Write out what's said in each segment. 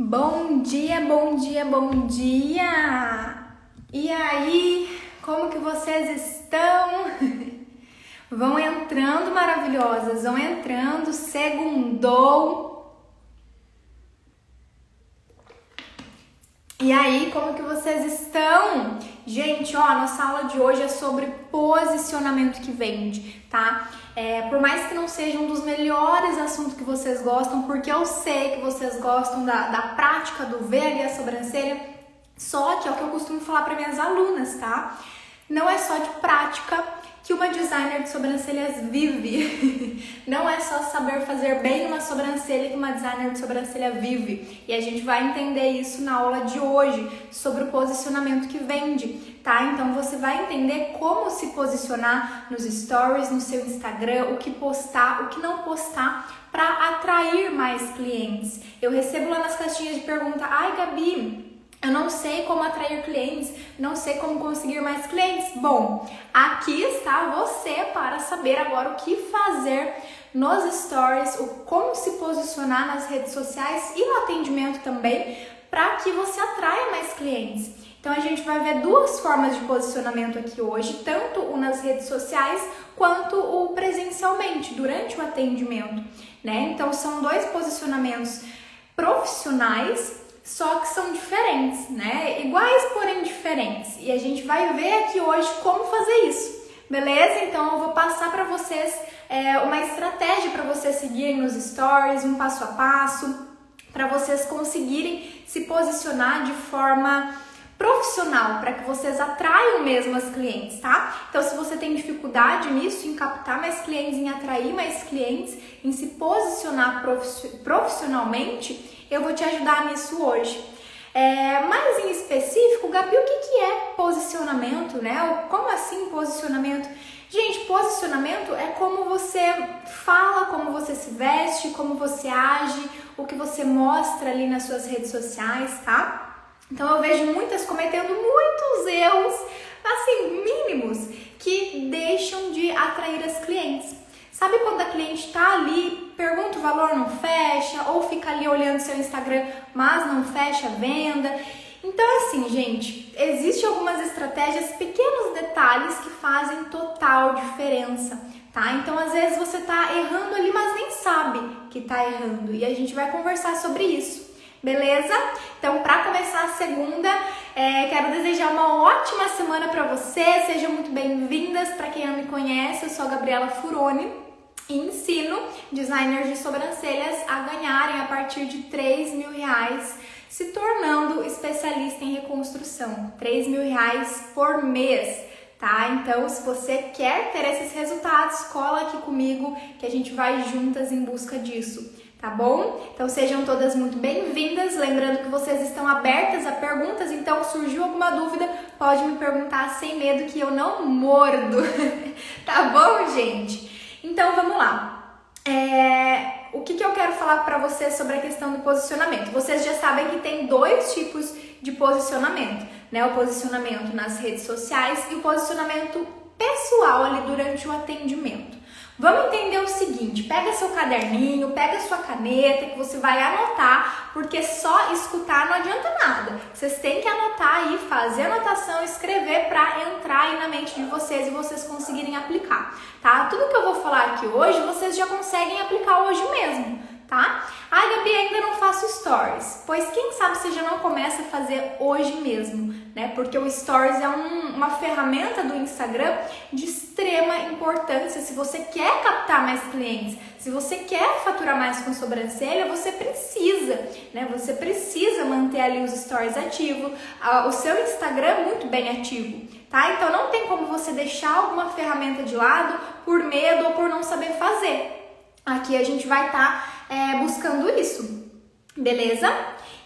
Bom dia, bom dia, bom dia! E aí, como que vocês estão? Vão entrando maravilhosas, vão entrando, segundou. E aí, como que vocês estão? Gente, ó, a nossa aula de hoje é sobre posicionamento que vende, tá? Por mais que não seja um dos melhores assuntos que vocês gostam, porque eu sei que vocês gostam da prática do ver ali a sobrancelha, só que é o que eu costumo falar para minhas alunas, tá? Não é só de prática que uma designer de sobrancelhas vive. Não é só saber fazer bem uma sobrancelha que uma designer de sobrancelha vive. E a gente vai entender isso na aula de hoje, sobre o posicionamento que vende, tá? Então você vai entender como se posicionar nos stories, no seu Instagram, o que postar, o que não postar, para atrair mais clientes. Eu recebo lá nas caixinhas de pergunta: ai, Gabi, eu não sei como atrair clientes, não sei como conseguir mais clientes. Bom, aqui está você para saber agora o que fazer nos stories, como se posicionar nas redes sociais e no atendimento também, para que você atraia mais clientes. Então a gente vai ver duas formas de posicionamento aqui hoje, tanto o nas redes sociais quanto o presencialmente, durante o atendimento, né? Então são dois posicionamentos profissionais, só que são diferentes, né? Iguais, porém diferentes. E a gente vai ver aqui hoje como fazer isso, beleza? Então eu vou passar para vocês uma estratégia para vocês seguirem nos stories, um passo a passo, para vocês conseguirem se posicionar de forma profissional, para que vocês atraiam mesmo as clientes, tá? Então, se você tem dificuldade nisso, em captar mais clientes, em atrair mais clientes, em se posicionar profissionalmente, eu vou te ajudar nisso hoje. Mas em específico, Gabi, o que é posicionamento, né? Como assim posicionamento? Gente, posicionamento é como você fala, como você se veste, como você age, o que você mostra ali nas suas redes sociais, tá? Então eu vejo muitas cometendo muitos erros, assim, mínimos, que deixam de atrair as clientes. Sabe quando a cliente tá ali, pergunta o valor, não fecha, ou fica ali olhando seu Instagram, mas não fecha a venda? Então assim, gente, existem algumas estratégias, pequenos detalhes que fazem total diferença, tá? Então às vezes você tá errando ali, mas nem sabe que tá errando, e a gente vai conversar sobre isso. Beleza? Então, para começar a segunda, quero desejar uma ótima semana para vocês. Sejam muito bem-vindas. Para quem não me conhece, eu sou a Gabriela Furoni e ensino designers de sobrancelhas a ganharem a partir de R$3.000, se tornando especialista em reconstrução. R$3.000 por mês. Tá? Então, se você quer ter esses resultados, cola aqui comigo que a gente vai juntas em busca disso. Tá bom? Então sejam todas muito bem-vindas, lembrando que vocês estão abertas a perguntas, então surgiu alguma dúvida, pode me perguntar sem medo que eu não mordo, tá bom, gente? Então vamos lá. O que eu quero falar para vocês sobre a questão do posicionamento? Vocês já sabem que tem dois tipos de posicionamento, né? O posicionamento nas redes sociais e o posicionamento pessoal ali durante o atendimento. Vamos entender o seguinte, pega seu caderninho, pega sua caneta que você vai anotar, porque só escutar não adianta nada. Vocês têm que anotar aí, fazer anotação, escrever para entrar aí na mente de vocês e vocês conseguirem aplicar, tá? Tudo que eu vou falar aqui hoje, vocês já conseguem aplicar hoje mesmo, tá? Ai, Gabi, ainda não faço stories. Pois quem sabe você já não começa a fazer hoje mesmo, né? Porque o stories é uma ferramenta do Instagram de extrema importância. Se você quer captar mais clientes, se você quer faturar mais com sobrancelha, você precisa, né? Você precisa manter ali os stories ativos, o seu Instagram muito bem ativo, tá? Então não tem como você deixar alguma ferramenta de lado por medo ou por não saber fazer. Aqui a gente vai estar buscando isso, beleza?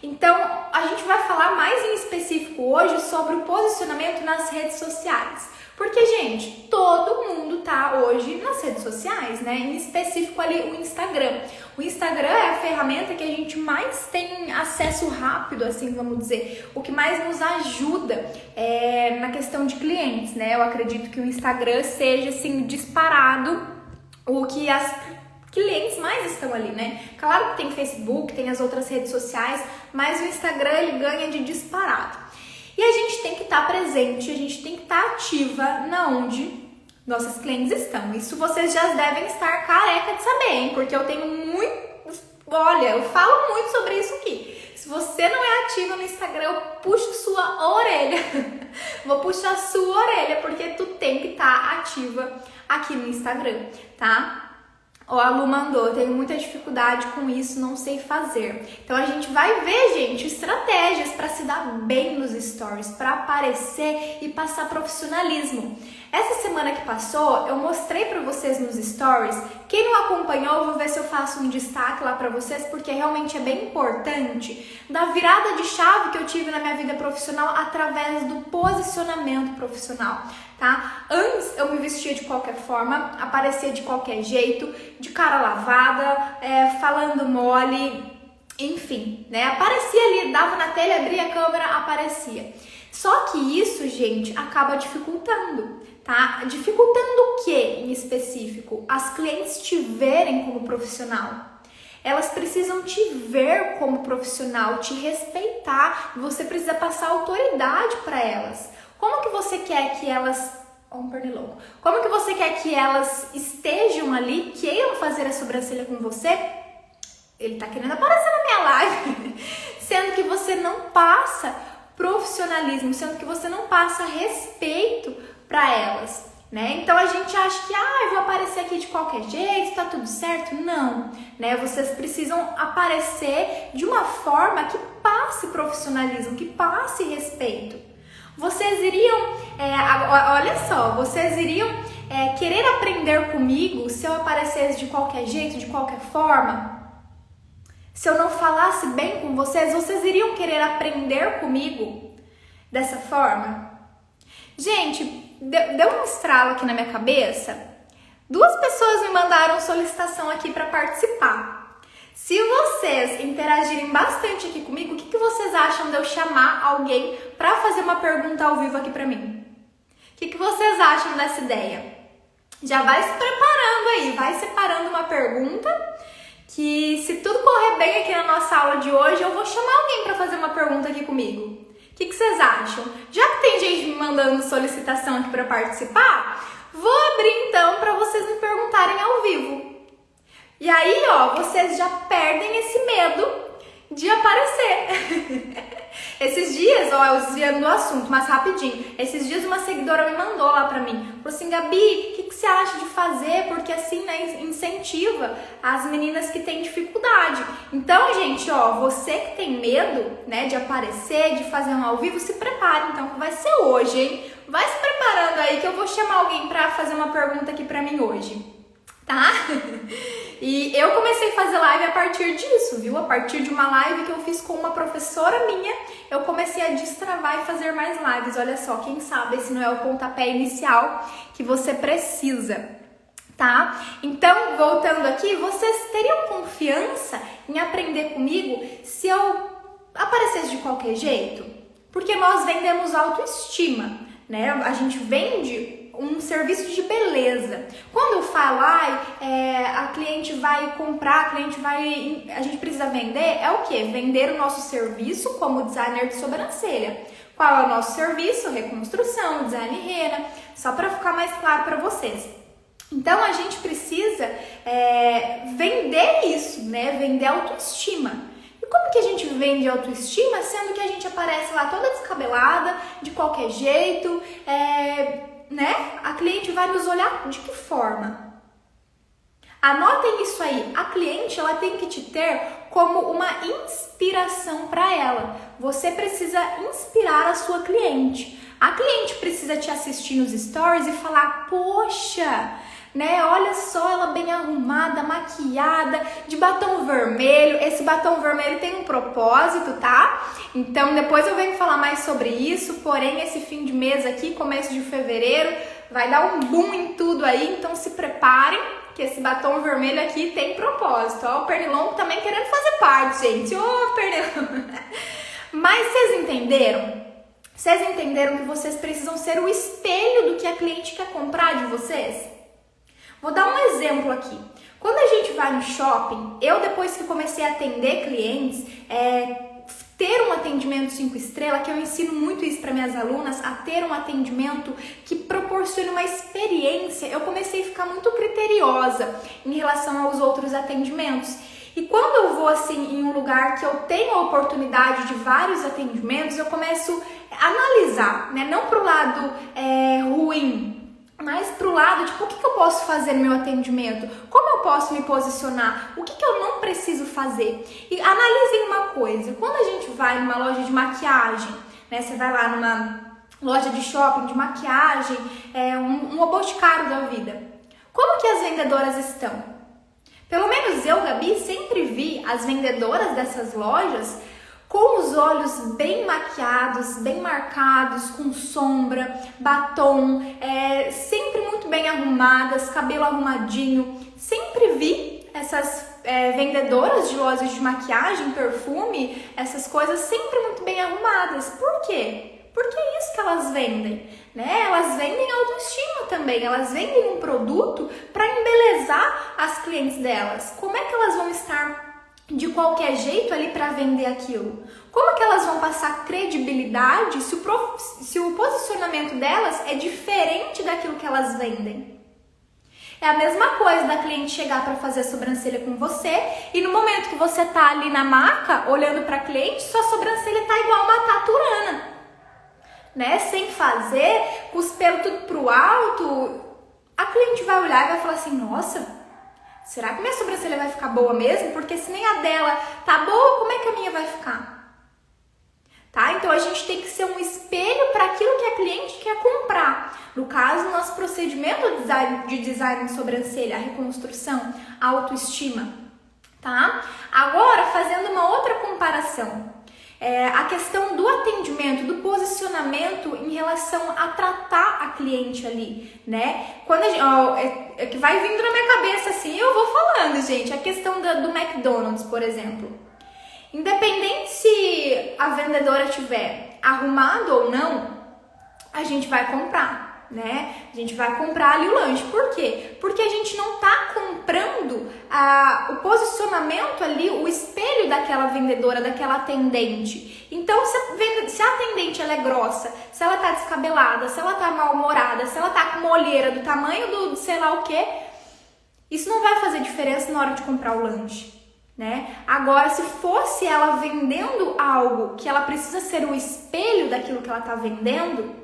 Então, a gente vai falar mais em específico hoje sobre o posicionamento nas redes sociais. Porque, gente, todo mundo tá hoje nas redes sociais, né? Em específico ali o Instagram. O Instagram é a ferramenta que a gente mais tem acesso rápido, assim, vamos dizer. O que mais nos ajuda na questão de clientes, né? Eu acredito que o Instagram seja, assim, disparado o que as clientes mais estão ali, né? Claro que tem Facebook, tem as outras redes sociais, mas o Instagram ele ganha de disparado. E a gente tem que estar presente, a gente tem que estar ativa na onde nossos clientes estão. Isso vocês já devem estar careca de saber, hein? Porque eu tenho muito... Olha, eu falo muito sobre isso aqui. Se você não é ativa no Instagram, eu puxo sua orelha. Vou puxar sua orelha, porque tu tem que estar ativa aqui no Instagram, tá? Ó, a Lu mandou, tenho muita dificuldade com isso, não sei fazer. Então a gente vai ver, gente, estratégias para se dar bem nos stories, para aparecer e passar profissionalismo. Essa semana que passou, eu mostrei para vocês nos stories. Quem não acompanhou, eu vou ver se eu faço um destaque lá para vocês, porque realmente é bem importante da virada de chave que eu tive na minha vida profissional através do posicionamento profissional, tá? Antes eu me vestia de qualquer forma, aparecia de qualquer jeito, de cara lavada, falando mole, enfim, né? Aparecia ali, dava na telha, abria a câmera, aparecia. Só que isso, gente, acaba dificultando, tá? Dificultando o que em específico? As clientes te verem como profissional. Elas precisam te ver como profissional, te respeitar. Você precisa passar autoridade para elas. Como que você quer que elas... um pernilongo. Como que você quer que elas estejam ali, queiram fazer a sobrancelha com você? Ele tá querendo aparecer na minha live. Sendo que você não passa profissionalismo, sendo que você não passa respeito para elas, né? Então a gente acha que, eu vou aparecer aqui de qualquer jeito, tá tudo certo? Não, né? Vocês precisam aparecer de uma forma que passe profissionalismo, que passe respeito. Vocês iriam, olha só, vocês iriam querer aprender comigo se eu aparecesse de qualquer jeito, de qualquer forma? Se eu não falasse bem com vocês, vocês iriam querer aprender comigo dessa forma? Gente, deu um estralo aqui na minha cabeça. 2 pessoas me mandaram solicitação aqui para participar. Se vocês interagirem bastante aqui comigo, o que vocês acham de eu chamar alguém para fazer uma pergunta ao vivo aqui para mim? O que vocês acham dessa ideia? Já vai se preparando aí, vai separando uma pergunta, que se tudo correr bem aqui na nossa aula de hoje, eu vou chamar alguém para fazer uma pergunta aqui comigo. O que vocês acham? Já que tem gente me mandando solicitação aqui para participar, vou abrir então para vocês me perguntarem ao vivo. E aí, vocês já perdem esse medo de aparecer. Esses dias, eu desviando do assunto, mas rapidinho. Esses dias uma seguidora me mandou lá pra mim. Falou assim, Gabi, o que você acha de fazer? Porque assim, né, incentiva as meninas que têm dificuldade. Então, gente, você que tem medo, né, de aparecer, de fazer um ao vivo, se prepare então, que vai ser hoje, hein? Vai se preparando aí que eu vou chamar alguém pra fazer uma pergunta aqui pra mim hoje. Tá? E eu comecei a fazer live a partir disso, viu? A partir de uma live que eu fiz com uma professora minha, eu comecei a destravar e fazer mais lives. Olha só, quem sabe esse não é o pontapé inicial que você precisa, tá? Então, voltando aqui, vocês teriam confiança em aprender comigo se eu aparecesse de qualquer jeito? Porque nós vendemos autoestima, né? A gente vende um serviço de beleza. Quando eu falo, a cliente vai comprar, a gente precisa vender, é o quê? Vender o nosso serviço como designer de sobrancelha. Qual é o nosso serviço? Reconstrução, design rena, só para ficar mais claro para vocês. Então a gente precisa vender isso, né? Vender autoestima. E como que a gente vende autoestima, sendo que a gente aparece lá toda descabelada, de qualquer jeito, né? A cliente vai nos olhar de que forma? Anotem isso aí. A cliente, ela tem que te ter como uma inspiração para ela. Você precisa inspirar a sua cliente. A cliente precisa te assistir nos stories e falar, poxa, né? Olha só ela bem arrumada, maquiada, de batom vermelho. Esse batom vermelho tem um propósito, tá? Então depois eu venho falar mais sobre isso, porém esse fim de mês aqui, começo de fevereiro, vai dar um boom em tudo aí, então se preparem que esse batom vermelho aqui tem propósito. Ó, o pernilongo também querendo fazer parte, gente. Ô, pernilongo! Mas vocês entenderam? Vocês entenderam que vocês precisam ser o espelho do que a cliente quer comprar de vocês? Vou dar um exemplo aqui. Quando a gente vai no shopping, eu depois que comecei a atender clientes, ter um atendimento 5 estrelas, que eu ensino muito isso para minhas alunas, a ter um atendimento que proporcione uma experiência, eu comecei a ficar muito criteriosa em relação aos outros atendimentos. E quando eu vou assim em um lugar que eu tenho a oportunidade de vários atendimentos, eu começo a analisar, né? Não pro lado ruim, mas pro lado de o que eu posso fazer no meu atendimento, como eu posso me posicionar, o que eu não preciso fazer. E analisem uma coisa, quando a gente vai numa loja de maquiagem, né, você vai lá numa loja de shopping de maquiagem, um boticário da vida, como que as vendedoras estão? Pelo menos eu, Gabi, sempre vi as vendedoras dessas lojas com os olhos bem maquiados, bem marcados, com sombra, batom, sempre muito bem arrumadas, cabelo arrumadinho. Sempre vi essas vendedoras de lojas de maquiagem, perfume, essas coisas sempre muito bem arrumadas. Por quê? Porque é isso que elas vendem, né? Elas vendem autoestima também, elas vendem um produto para embelezar as clientes delas. Como é que elas vão estar de qualquer jeito ali para vender aquilo? Como que elas vão passar credibilidade se o posicionamento delas é diferente daquilo que elas vendem? É a mesma coisa da cliente chegar para fazer a sobrancelha com você e no momento que você tá ali na maca olhando para a cliente, sua sobrancelha tá igual uma taturana, né? Sem fazer, com os pelos tudo pro alto. A cliente vai olhar e vai falar assim: nossa, será que minha sobrancelha vai ficar boa mesmo? Porque se nem a dela tá boa, como é que a minha vai ficar? Tá? Então a gente tem que ser um espelho para aquilo que a cliente quer comprar. No caso, nosso procedimento de design de sobrancelha, a reconstrução, a autoestima. Tá? Agora, fazendo uma outra comparação. A questão do atendimento, do posicionamento em relação a tratar a cliente ali, né? Quando a gente, que vai vindo na minha cabeça assim, eu vou falando, gente, a questão do McDonald's, por exemplo. Independente se a vendedora tiver arrumado ou não, a gente vai comprar, né? A gente vai comprar ali o lanche. Por quê? Porque a gente não tá comprando o posicionamento ali, o espelho daquela vendedora, daquela atendente. Então, se a atendente ela é grossa, se ela tá descabelada, se ela tá mal-humorada, se ela tá com uma olheira do tamanho do sei lá o quê, isso não vai fazer diferença na hora de comprar o lanche, né? Agora, se fosse ela vendendo algo que ela precisa ser o espelho daquilo que ela tá vendendo,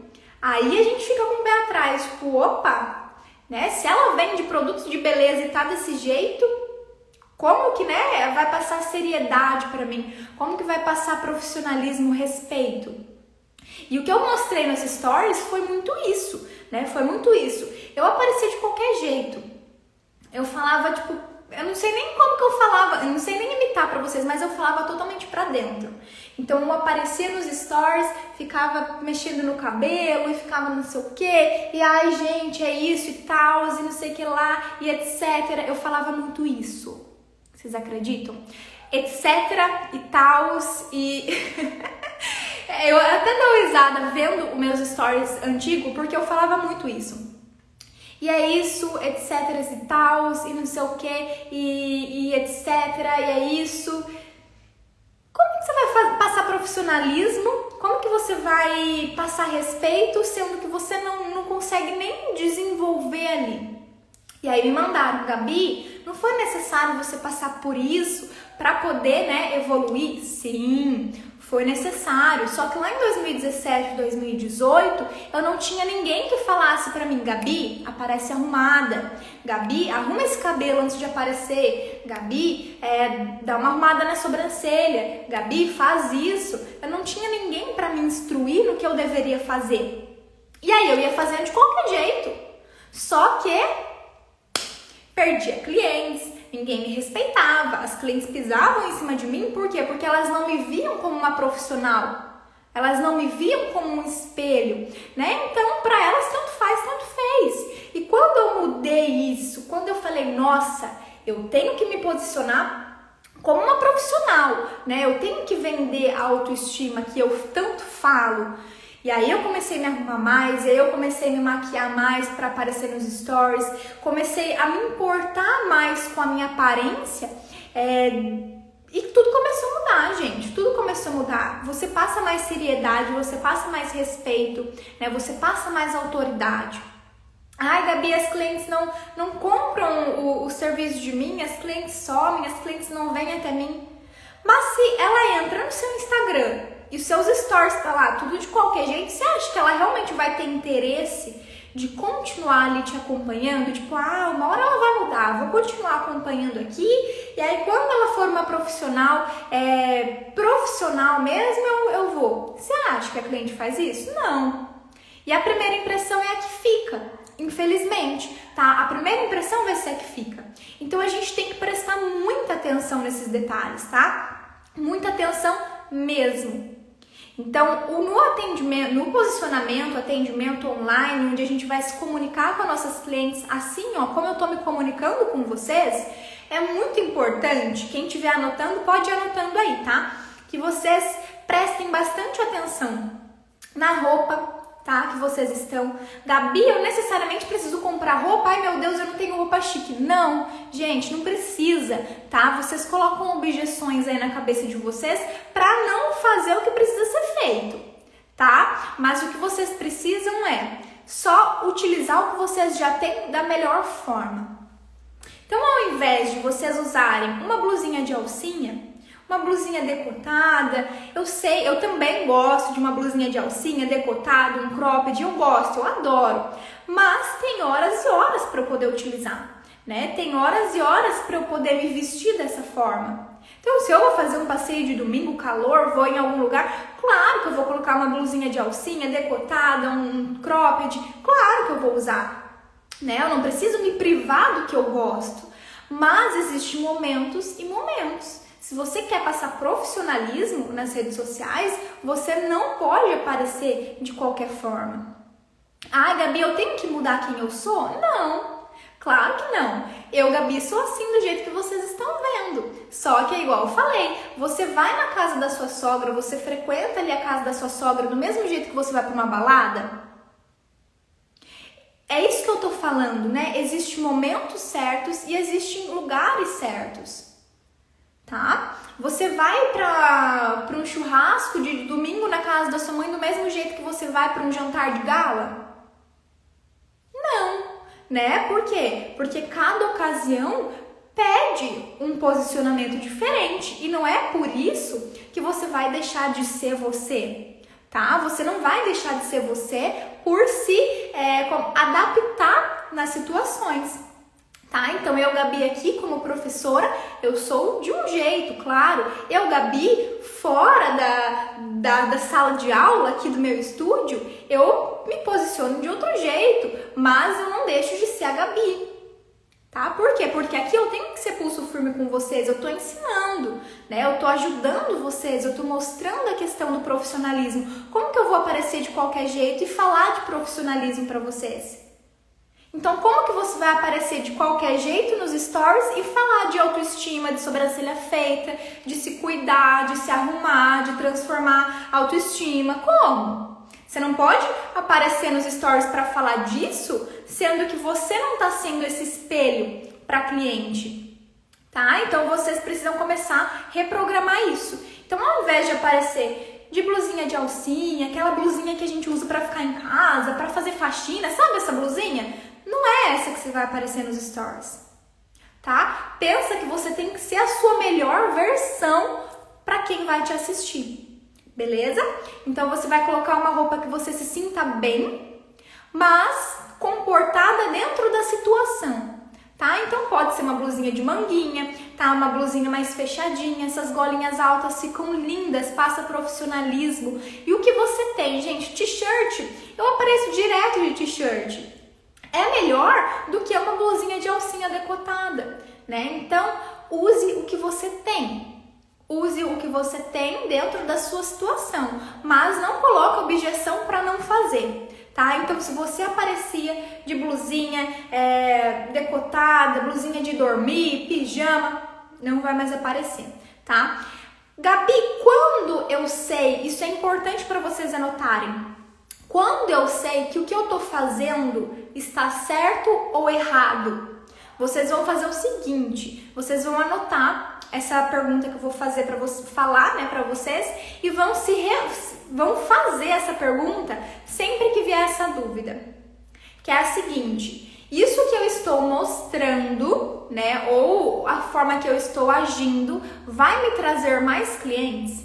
aí a gente fica com o pé atrás, tipo, opa, né? Se ela vende produtos de beleza e tá desse jeito, como que, né, vai passar seriedade pra mim? Como que vai passar profissionalismo, respeito? E o que eu mostrei nas stories foi muito isso, né? Foi muito isso. Eu aparecia de qualquer jeito. Eu falava, tipo, eu não sei nem como que eu falava, eu não sei nem imitar pra vocês, mas eu falava totalmente pra dentro. Então eu aparecia nos stories, ficava mexendo no cabelo e ficava não sei o quê, e ai gente, é isso e tal, e não sei o que lá, e etc. Eu falava muito isso. Vocês acreditam? Etc e tal, e... eu até dou risada vendo os meus stories antigos, porque eu falava muito isso. E é isso, etc e tal, e não sei o que, e etc, e é isso. Como que você vai passar profissionalismo? Como que você vai passar respeito, sendo que você não consegue nem desenvolver ali? E aí me mandaram: Gabi, não foi necessário você passar por isso para poder, né, evoluir? Sim, foi necessário. Só que lá em 2017, 2018, eu não tinha ninguém que falasse pra mim: Gabi, aparece arrumada. Gabi, arruma esse cabelo antes de aparecer. Gabi, dá uma arrumada na sobrancelha. Gabi, faz isso. Eu não tinha ninguém pra me instruir no que eu deveria fazer. E aí eu ia fazendo de qualquer jeito. Só que perdia clientes, ninguém me respeitava, as clientes pisavam em cima de mim. Por quê? Porque elas não me viam como uma profissional, elas não me viam como um espelho, né? Então, para elas, tanto faz, tanto fez. E quando eu mudei isso, quando eu falei, nossa, eu tenho que me posicionar como uma profissional, né? Eu tenho que vender a autoestima que eu tanto falo. E aí eu comecei a me arrumar mais, e aí eu comecei a me maquiar mais para aparecer nos stories, comecei a me importar mais com a minha aparência, e tudo começou a mudar, gente, tudo começou a mudar. Você passa mais seriedade, você passa mais respeito, né? Você passa mais autoridade. Ai, Gabi, as clientes não compram o serviço de mim, as clientes somem, as clientes não vêm até mim. Mas se ela entra no seu Instagram e os seus stories tá lá, tudo de qualquer jeito, você acha que ela realmente vai ter interesse de continuar ali te acompanhando? Tipo, uma hora ela vai mudar, vou continuar acompanhando aqui, e aí quando ela for uma profissional, profissional mesmo, eu vou. Você acha que a cliente faz isso? Não. E a primeira impressão é a que fica, infelizmente, tá? A primeira impressão vai ser a que fica. Então a gente tem que prestar muita atenção nesses detalhes, tá? Muita atenção mesmo. Então, no atendimento, no posicionamento, atendimento online, onde a gente vai se comunicar com as nossas clientes, assim, como eu tô me comunicando com vocês, é muito importante, quem estiver anotando, pode ir anotando aí, tá? Que vocês prestem bastante atenção na roupa, tá? Que vocês estão. Gabi, eu necessariamente preciso comprar roupa? Ai, meu Deus, eu não tenho roupa chique. Não, gente, não precisa, tá? Vocês colocam objeções aí na cabeça de vocês pra não fazer o que precisa ser feito, tá? Mas o que vocês precisam é só utilizar o que vocês já têm da melhor forma. Então, ao invés de vocês usarem uma blusinha de alcinha, uma blusinha decotada, eu também gosto de uma blusinha de alcinha decotada, um cropped, eu gosto, eu adoro, mas tem horas e horas para eu poder utilizar, né? Tem horas e horas para eu poder me vestir dessa forma. Então, se eu vou fazer um passeio de domingo, calor, vou em algum lugar, claro que eu vou colocar uma blusinha de alcinha decotada, um cropped, claro que eu vou usar, né? Eu não preciso me privar do que eu gosto, mas existem momentos e momentos. Se você quer passar profissionalismo nas redes sociais, você não pode aparecer de qualquer forma. Ah, Gabi, eu tenho que mudar quem eu sou? Não, claro que não. Eu, Gabi, sou assim do jeito que vocês estão vendo. Só que é igual eu falei, você vai na casa da sua sogra, você frequenta ali a casa da sua sogra do mesmo jeito que você vai para uma balada? É isso que eu tô falando, né? Existem momentos certos e existem lugares certos. Tá? Você vai para um churrasco de domingo na casa da sua mãe do mesmo jeito que você vai para um jantar de gala? Não, né? Por quê? Porque cada ocasião pede um posicionamento diferente e não é por isso que você vai deixar de ser você, tá? Você não vai deixar de ser você por se adaptar nas situações. Tá? Então, eu, Gabi, aqui como professora, eu sou de um jeito, claro. Eu, Gabi, fora da sala de aula aqui do meu estúdio, eu me posiciono de outro jeito, mas eu não deixo de ser a Gabi. Tá? Por quê? Porque aqui eu tenho que ser pulso firme com vocês, eu tô ensinando, né? Eu tô ajudando vocês, eu tô mostrando a questão do profissionalismo. Como que eu vou aparecer de qualquer jeito e falar de profissionalismo para vocês? Então, como que você vai aparecer de qualquer jeito nos stories e falar de autoestima, de sobrancelha feita, de se cuidar, de se arrumar, de transformar autoestima? Como? Você não pode aparecer nos stories para falar disso, sendo que você não está sendo esse espelho para cliente, tá? Então, vocês precisam começar a reprogramar isso. Então, ao invés de aparecer de blusinha de alcinha, aquela blusinha que a gente usa para ficar em casa, para fazer faxina, sabe essa blusinha? Não é essa que você vai aparecer nos stories, tá? Pensa que você tem que ser a sua melhor versão para quem vai te assistir, beleza? Então você vai colocar uma roupa que você se sinta bem, mas comportada dentro da situação, tá? Então pode ser uma blusinha de manguinha, tá? Uma blusinha mais fechadinha, essas golinhas altas ficam lindas, passa profissionalismo. E o que você tem, gente? T-shirt, eu apareço direto de t-shirt. É melhor do que uma blusinha de alcinha decotada, né? Então, use o que você tem. Use o que você tem dentro da sua situação, mas não coloque objeção para não fazer, tá? Então, se você aparecia de blusinha decotada, blusinha de dormir, pijama, não vai mais aparecer, tá? Gabi, quando eu sei, isso é importante para vocês anotarem. Quando eu sei que o que eu tô fazendo está certo ou errado, vocês vão fazer o seguinte, vocês vão anotar essa pergunta que eu vou fazer para você falar, né, para vocês, e vão fazer essa pergunta sempre que vier essa dúvida, que é a seguinte: isso que eu estou mostrando, né, ou a forma que eu estou agindo, vai me trazer mais clientes?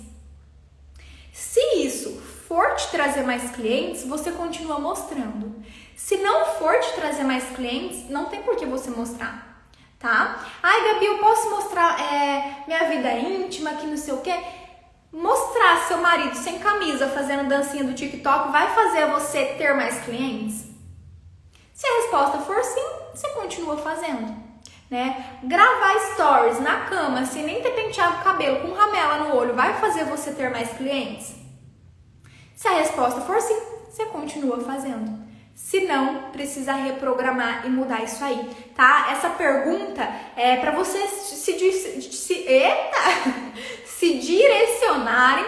Se isso for te trazer mais clientes, você continua mostrando. Se não for te trazer mais clientes, não tem por que você mostrar, tá? Ai, Gabi, eu posso mostrar minha vida íntima, que não sei o quê? Mostrar seu marido sem camisa fazendo dancinha do TikTok vai fazer você ter mais clientes? Se a resposta for sim, você continua fazendo, né? Gravar stories na cama sem nem ter penteado o cabelo, com ramela no olho, vai fazer você ter mais clientes? Se a resposta for sim, você continua fazendo. Se não, precisa reprogramar e mudar isso aí, tá? Essa pergunta é para vocês se direcionarem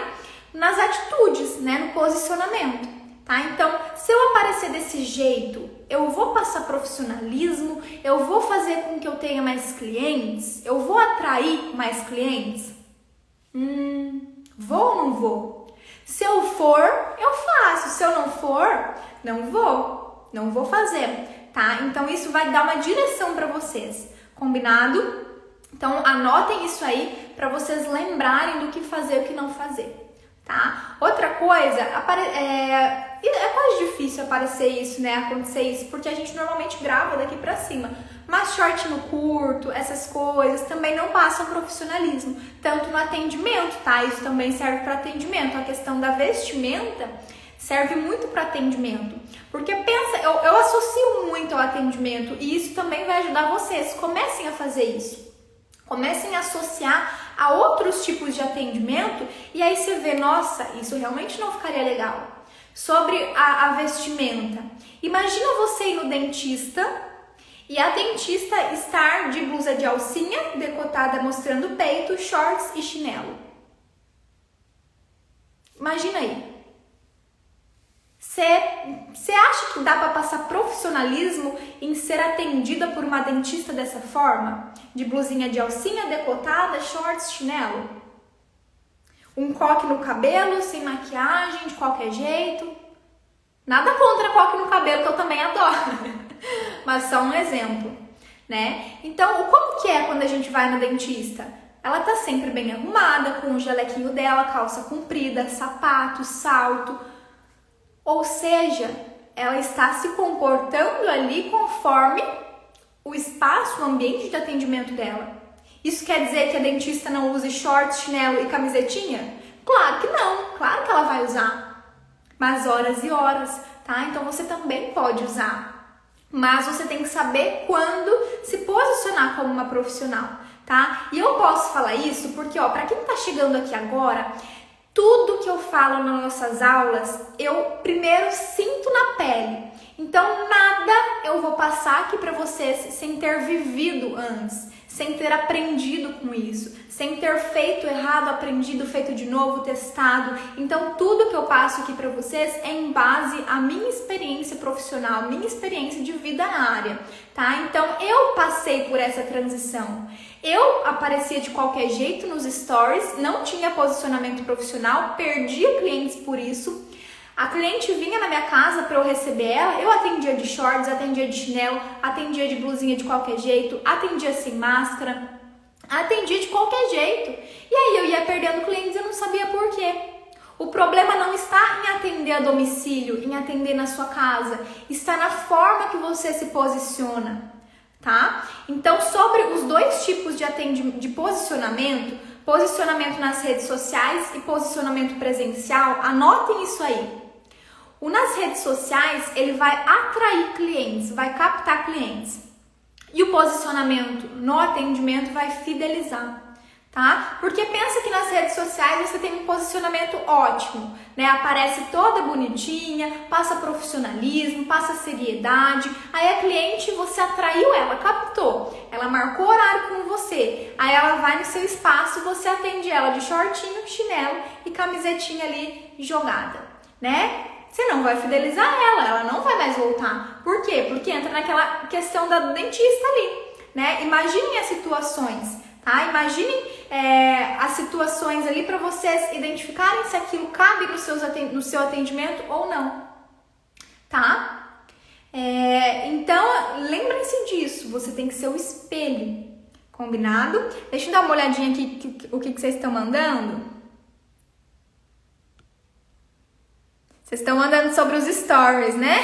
nas atitudes, né? No posicionamento, tá? Então, se eu aparecer desse jeito, eu vou passar profissionalismo, eu vou fazer com que eu tenha mais clientes, eu vou atrair mais clientes? Vou ou não vou? Se eu for, eu faço. Se eu não for, não vou fazer, tá? Então isso vai dar uma direção para vocês, combinado? Então anotem isso aí para vocês lembrarem do que fazer e o que não fazer, tá? Outra coisa, é quase difícil aparecer isso, né? Acontecer isso, porque a gente normalmente grava daqui pra cima. Mas shortinho curto, essas coisas também não passam profissionalismo, tanto no atendimento, tá? Isso também serve para atendimento. A questão da vestimenta serve muito para atendimento, porque pensa, eu associo muito ao atendimento e isso também vai ajudar vocês. Comecem a fazer isso. Comecem a associar a outros tipos de atendimento e aí você vê, nossa, isso realmente não ficaria legal. Sobre a vestimenta. Imagina você ir no dentista e a dentista estar de blusa de alcinha, decotada mostrando o peito, shorts e chinelo. Imagina aí. Você acha que dá para passar profissionalismo em ser atendida por uma dentista dessa forma? De blusinha de alcinha, decotada, shorts, chinelo? Um coque no cabelo, sem maquiagem, de qualquer jeito? Nada contra coque no cabelo, que eu também adoro. Mas só um exemplo, né? Então, como que é quando a gente vai no dentista? Ela tá sempre bem arrumada, com o jalequinho dela, calça comprida, sapato, salto. Ou seja, ela está se comportando ali conforme o espaço, o ambiente de atendimento dela. Isso quer dizer que a dentista não use shorts, chinelo e camisetinha? Claro que não, claro que ela vai usar. Mas horas e horas, tá? Então você também pode usar. Mas você tem que saber quando se posicionar como uma profissional, tá? E eu posso falar isso porque, ó, pra quem tá chegando aqui agora, tudo que eu falo nas nossas aulas, eu primeiro sinto na pele. Então, nada eu vou passar aqui pra vocês sem ter vivido antes, sem ter aprendido com isso, sem ter feito errado, aprendido, feito de novo, testado. Então, tudo que eu passo aqui pra vocês é em base à minha experiência profissional, minha experiência de vida na área, tá? Então, eu passei por essa transição. Eu aparecia de qualquer jeito nos stories, não tinha posicionamento profissional, perdia clientes por isso. A cliente vinha na minha casa para eu receber ela, eu atendia de shorts, atendia de chinelo, atendia de blusinha de qualquer jeito, atendia sem máscara, atendia de qualquer jeito. E aí eu ia perdendo clientes e eu não sabia por quê. O problema não está em atender a domicílio, em atender na sua casa, está na forma que você se posiciona, tá? Então, sobre os dois tipos de posicionamento, posicionamento nas redes sociais e posicionamento presencial, anotem isso aí. O nas redes sociais, ele vai atrair clientes, vai captar clientes. E o posicionamento no atendimento vai fidelizar, tá? Porque pensa que nas redes sociais você tem um posicionamento ótimo, né? Aparece toda bonitinha, passa profissionalismo, passa seriedade. Aí a cliente, você atraiu ela, captou. Ela marcou horário com você. Aí ela vai no seu espaço, você atende ela de shortinho, chinelo e camisetinha ali jogada, né? você não vai fidelizar ela não vai mais voltar. Por quê? Porque entra naquela questão da dentista ali, né? Imaginem as situações, tá? Imaginem as situações ali para vocês identificarem se aquilo cabe no seu atendimento ou não, tá? Então, lembrem-se disso, você tem que ser o espelho, combinado? Deixa eu dar uma olhadinha aqui o que vocês estão mandando. Vocês estão mandando sobre os stories, né?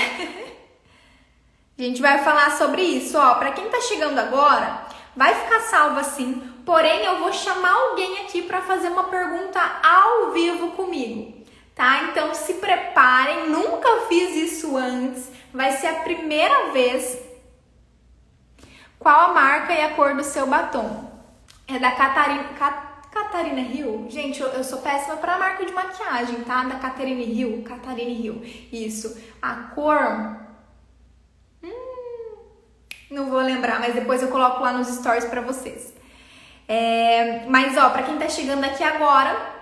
A gente vai falar sobre isso, ó. Pra quem tá chegando agora, vai ficar salvo assim. Porém, eu vou chamar alguém aqui pra fazer uma pergunta ao vivo comigo, tá? Então, se preparem. Nunca fiz isso antes. Vai ser a primeira vez. Qual a marca e a cor do seu batom? É da Catarina Hill. Gente, eu sou péssima pra marca de maquiagem, tá? Da Catarina Hill. Isso. A cor... não vou lembrar, mas depois eu coloco lá nos stories pra vocês. Mas, ó, pra quem tá chegando aqui agora,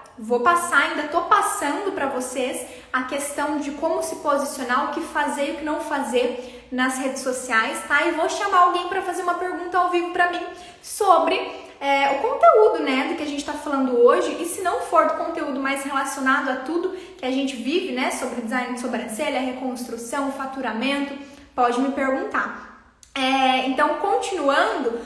ainda tô passando pra vocês a questão de como se posicionar, o que fazer e o que não fazer nas redes sociais, tá? E vou chamar alguém pra fazer uma pergunta ao vivo pra mim sobre o conteúdo, né, do que a gente tá falando hoje. E se não for do conteúdo mais relacionado a tudo que a gente vive, né, sobre design de sobrancelha, reconstrução, faturamento, pode me perguntar. Então, continuando,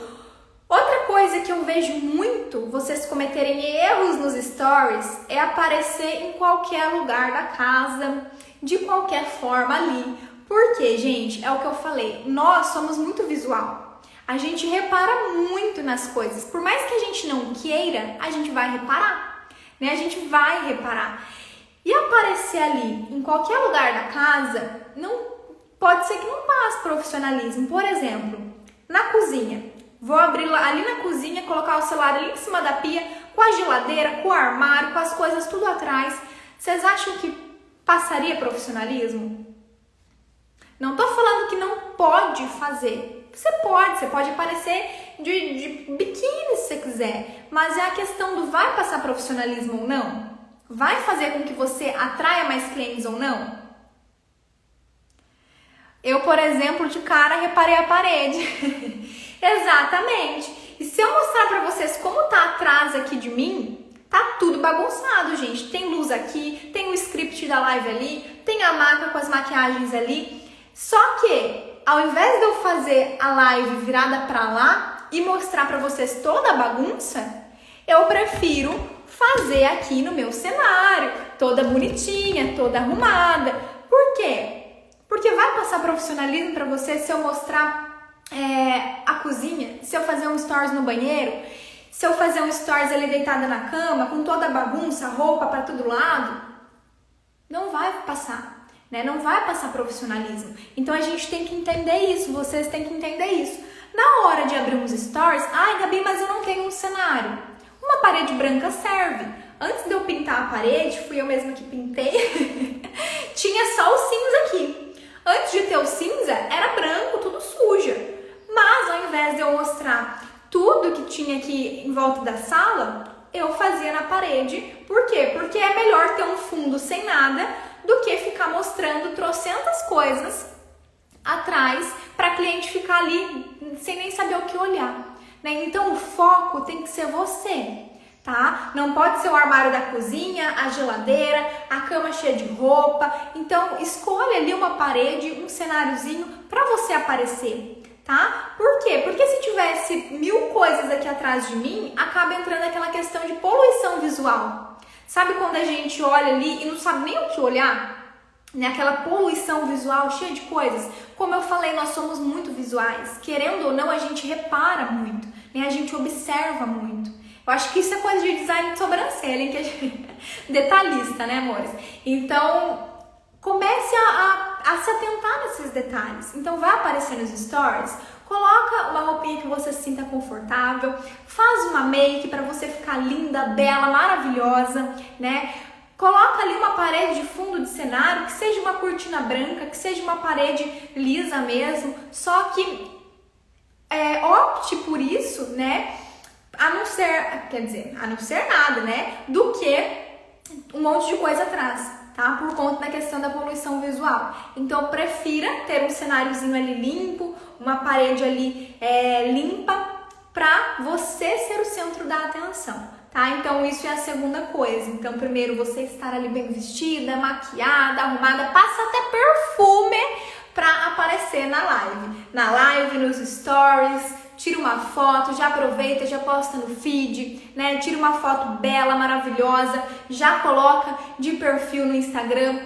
outra coisa que eu vejo muito vocês cometerem erros nos stories é aparecer em qualquer lugar da casa, de qualquer forma ali. Porque, gente, é o que eu falei, nós somos muito visual. A gente repara muito nas coisas. Por mais que a gente não queira, a gente vai reparar, né? A gente vai reparar. E aparecer ali, em qualquer lugar da casa, pode ser que não passe profissionalismo. Por exemplo, na cozinha. Vou abrir ali na cozinha, colocar o celular ali em cima da pia, com a geladeira, com o armário, com as coisas tudo atrás. Vocês acham que passaria profissionalismo? Não tô falando que não pode fazer. Você pode aparecer de biquíni se você quiser. Mas é a questão do vai passar profissionalismo ou não? Vai fazer com que você atraia mais clientes ou não? Eu, por exemplo, de cara reparei a parede. Exatamente. E se eu mostrar pra vocês como tá atrás aqui de mim, tá tudo bagunçado, gente. Tem luz aqui, tem o script da live ali, tem a maca com as maquiagens ali. Só que, ao invés de eu fazer a live virada pra lá e mostrar pra vocês toda a bagunça, eu prefiro fazer aqui no meu cenário, toda bonitinha, toda arrumada. Por quê? Porque vai passar profissionalismo pra você se eu mostrar a cozinha, se eu fazer um stories no banheiro, se eu fazer um stories ali deitada na cama, com toda a bagunça, roupa pra todo lado. Não vai passar, né? Não vai passar profissionalismo. Então a gente tem que entender isso, vocês têm que entender isso. Na hora de abrir uns stories, ai Gabi, mas eu não tenho um cenário. Uma parede branca serve. Antes de eu pintar a parede, fui eu mesma que pintei, tinha só o cinza aqui. Antes de ter o cinza, era branco, tudo suja. Mas ao invés de eu mostrar tudo que tinha aqui em volta da sala, eu fazia na parede. Por quê? Porque é melhor ter um fundo sem nada do que ficar mostrando trocentas coisas atrás para cliente ficar ali sem nem saber o que olhar, né? Então o foco tem que ser você, tá? Não pode ser o armário da cozinha, a geladeira, a cama cheia de roupa. Então escolha ali uma parede, um cenáriozinho para você aparecer, tá? Por quê? Porque se tivesse 1000 coisas aqui atrás de mim, acaba entrando aquela questão de poluição visual. Sabe quando a gente olha ali e não sabe nem o que olhar? Né? Aquela poluição visual cheia de coisas. Como eu falei, nós somos muito visuais. Querendo ou não, a gente repara muito, né? A gente observa muito. Eu acho que isso é coisa de design de sobrancelha, hein? Que a gente... detalhista, né, amores? Então, comece a se atentar nesses detalhes. Então, vai aparecer nos stories, coloca uma roupinha que você se sinta confortável, faz uma make para você ficar linda, bela, maravilhosa, né? Coloca ali uma parede de fundo de cenário, que seja uma cortina branca, que seja uma parede lisa mesmo, só que opte por isso, né? A não ser nada, né? Do que um monte de coisa atrás, tá? Por conta da questão da poluição visual. Então, prefira ter um cenáriozinho ali limpo, uma parede ali limpa, para você ser o centro da atenção, tá? Então, isso é a segunda coisa. Então, primeiro, você estar ali bem vestida, maquiada, arrumada, passa até perfume para aparecer na live. Na live, nos stories, tira uma foto, já aproveita, já posta no feed, né? Tira uma foto bela, maravilhosa, já coloca de perfil no Instagram.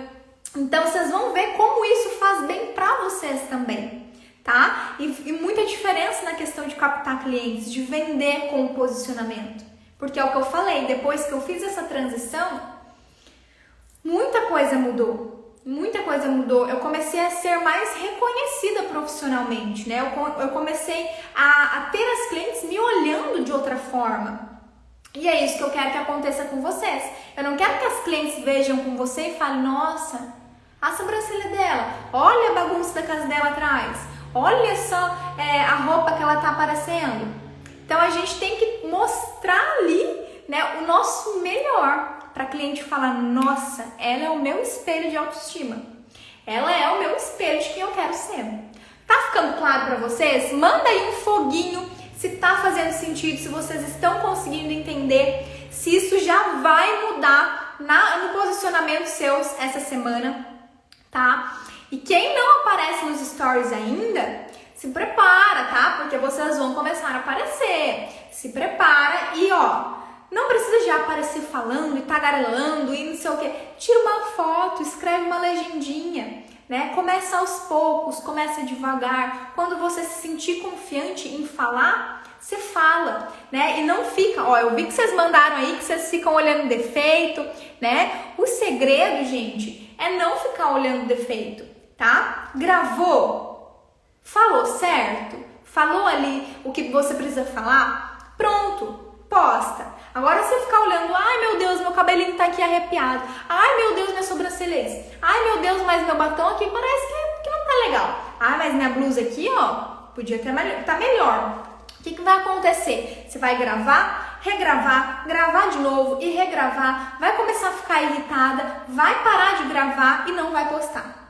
Então, vocês vão ver como isso faz bem para vocês também, tá? E muita diferença na questão de captar clientes, de vender com o posicionamento. Porque é o que eu falei, depois que eu fiz essa transição, muita coisa mudou. Muita coisa mudou. Eu comecei a ser mais reconhecida profissionalmente, né? Eu comecei a ter as clientes me olhando de outra forma. E é isso que eu quero que aconteça com vocês. Eu não quero que as clientes vejam com você e falem, nossa, a sobrancelha dela, olha a bagunça da casa dela atrás, olha só a roupa que ela tá aparecendo. Então a gente tem que mostrar ali, né, o nosso melhor para a cliente falar, nossa, ela é o meu espelho de autoestima. Ela é o meu espelho de quem eu quero ser. Tá ficando claro para vocês? Manda aí um foguinho se tá fazendo sentido, se vocês estão conseguindo entender, se isso já vai mudar no posicionamento seus essa semana, tá? E quem não aparece nos stories ainda, se prepara, tá? Porque vocês vão começar a aparecer. Se prepara e ó, não precisa já aparecer falando e tagarelando e não sei o que. Tira uma foto, escreve uma legendinha, né? Começa aos poucos, começa devagar. Quando você se sentir confiante em falar, você fala, né? E não fica, ó, eu vi que vocês mandaram aí que vocês ficam olhando defeito, né? O segredo, gente, é não ficar olhando defeito, tá? Gravou? Falou certo? Falou ali o que você precisa falar? Pronto, posta. Agora você ficar olhando, ai meu Deus, meu cabelinho tá aqui arrepiado. Ai meu Deus, minha sobrancelha. Ai meu Deus, mas meu batom aqui parece que não tá legal. Ai, mas minha blusa aqui, ó, podia tá melhor. O que vai acontecer? Você vai gravar, regravar, gravar de novo e regravar. Vai começar a ficar irritada, vai parar de gravar e não vai postar.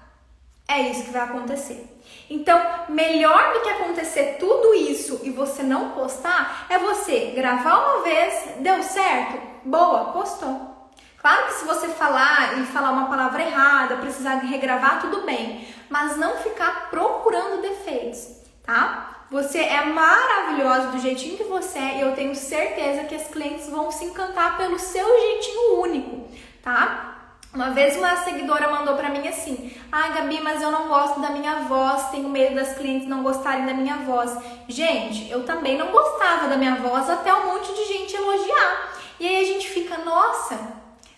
É isso que vai acontecer. Então, melhor do que acontecer tudo isso e você não postar, é você gravar uma vez, deu certo? Boa, postou. Claro que se você falar e falar uma palavra errada, precisar regravar, tudo bem. Mas não ficar procurando defeitos, tá? Você é maravilhosa do jeitinho que você é e eu tenho certeza que as clientes vão se encantar pelo seu jeitinho único, tá? Uma vez uma seguidora mandou pra mim assim, ai Gabi, mas eu não gosto da minha voz, tenho medo das clientes não gostarem da minha voz. Gente, eu também não gostava da minha voz até um monte de gente elogiar. E aí a gente fica, nossa,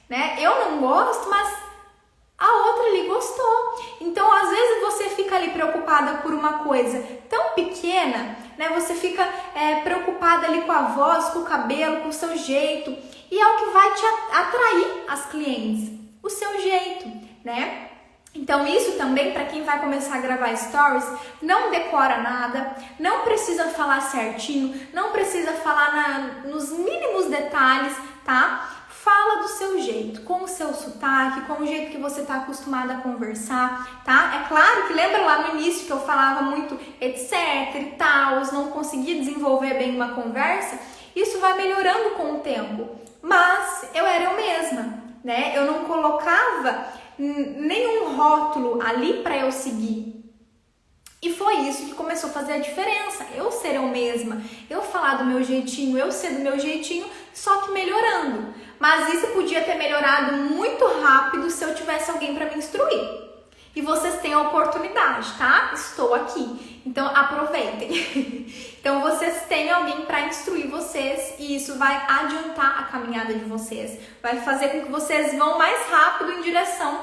né? Eu não gosto, mas a outra ali gostou. Então, às vezes você fica ali preocupada por uma coisa tão pequena, né? Você fica preocupada ali com a voz, com o cabelo, com o seu jeito. E é o que vai te atrair as clientes. O seu jeito, né? Então isso também para quem vai começar a gravar stories, não decora nada, não precisa falar certinho, não precisa falar nos mínimos detalhes, tá? Fala do seu jeito, com o seu sotaque, com o jeito que você está acostumada a conversar, tá? É claro que lembra lá no início que eu falava muito etc e tal, não conseguia desenvolver bem uma conversa, isso vai melhorando com o tempo, mas eu era eu mesma. Né? Eu não colocava nenhum rótulo ali para eu seguir. E foi isso que começou a fazer a diferença. Eu ser eu mesma, eu falar do meu jeitinho, eu ser do meu jeitinho, só que melhorando. Mas isso podia ter melhorado muito rápido se eu tivesse alguém para me instruir. E vocês têm a oportunidade, tá? Estou aqui. Então aproveitem. Então vocês têm alguém para instruir vocês e isso vai adiantar a caminhada de vocês. Vai fazer com que vocês vão mais rápido em direção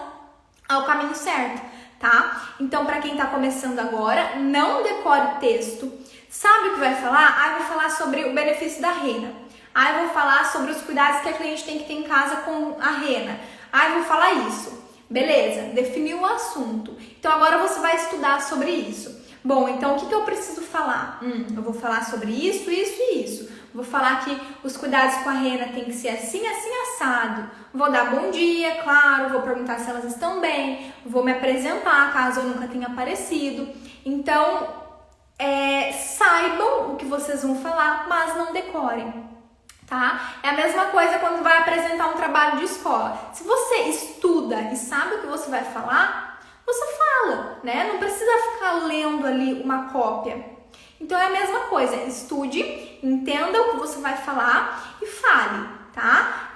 ao caminho certo, tá? Então para quem tá começando agora, não decore o texto. Sabe o que vai falar? Eu vou falar sobre o benefício da rena. Eu vou falar sobre os cuidados que a cliente tem que ter em casa com a rena. Eu vou falar isso. Beleza, definiu o assunto. Então agora você vai estudar sobre isso. Bom, então o que eu preciso falar? Eu vou falar sobre isso, isso e isso. Vou falar que os cuidados com a rena tem que ser assim, assim, assado. Vou dar bom dia, claro, vou perguntar se elas estão bem, vou me apresentar caso eu nunca tenha aparecido. Então, saibam o que vocês vão falar, mas não decorem. Tá? É a mesma coisa quando vai apresentar um trabalho de escola. Se você estuda e sabe o que você vai falar, você fala, né? Não precisa ficar lendo ali uma cópia. Então é a mesma coisa, estude, entenda o que você vai falar e fale, tá?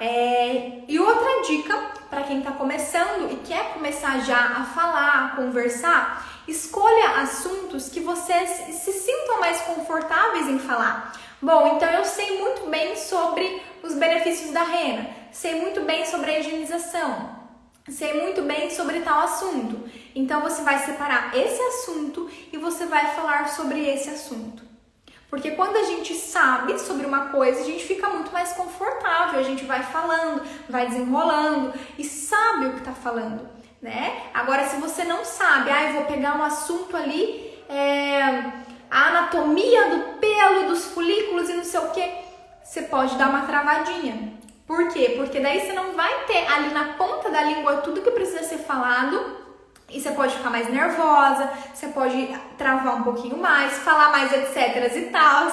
E outra dica para quem está começando e quer começar já a falar, a conversar, escolha assuntos que vocês se sintam mais confortáveis em falar. Bom, então eu sei muito bem sobre os benefícios da rena, sei muito bem sobre a higienização, sei muito bem sobre tal assunto. Então você vai separar esse assunto e você vai falar sobre esse assunto. Porque quando a gente sabe sobre uma coisa, a gente fica muito mais confortável, a gente vai falando, vai desenrolando e sabe o que está falando, né? Agora, se você não sabe, eu vou pegar um assunto ali, a anatomia do pelo, dos folículos e não sei o que, você pode dar uma travadinha. Por quê? Porque daí você não vai ter ali na ponta da língua tudo que precisa ser falado e você pode ficar mais nervosa, você pode travar um pouquinho mais, falar mais etc e tal.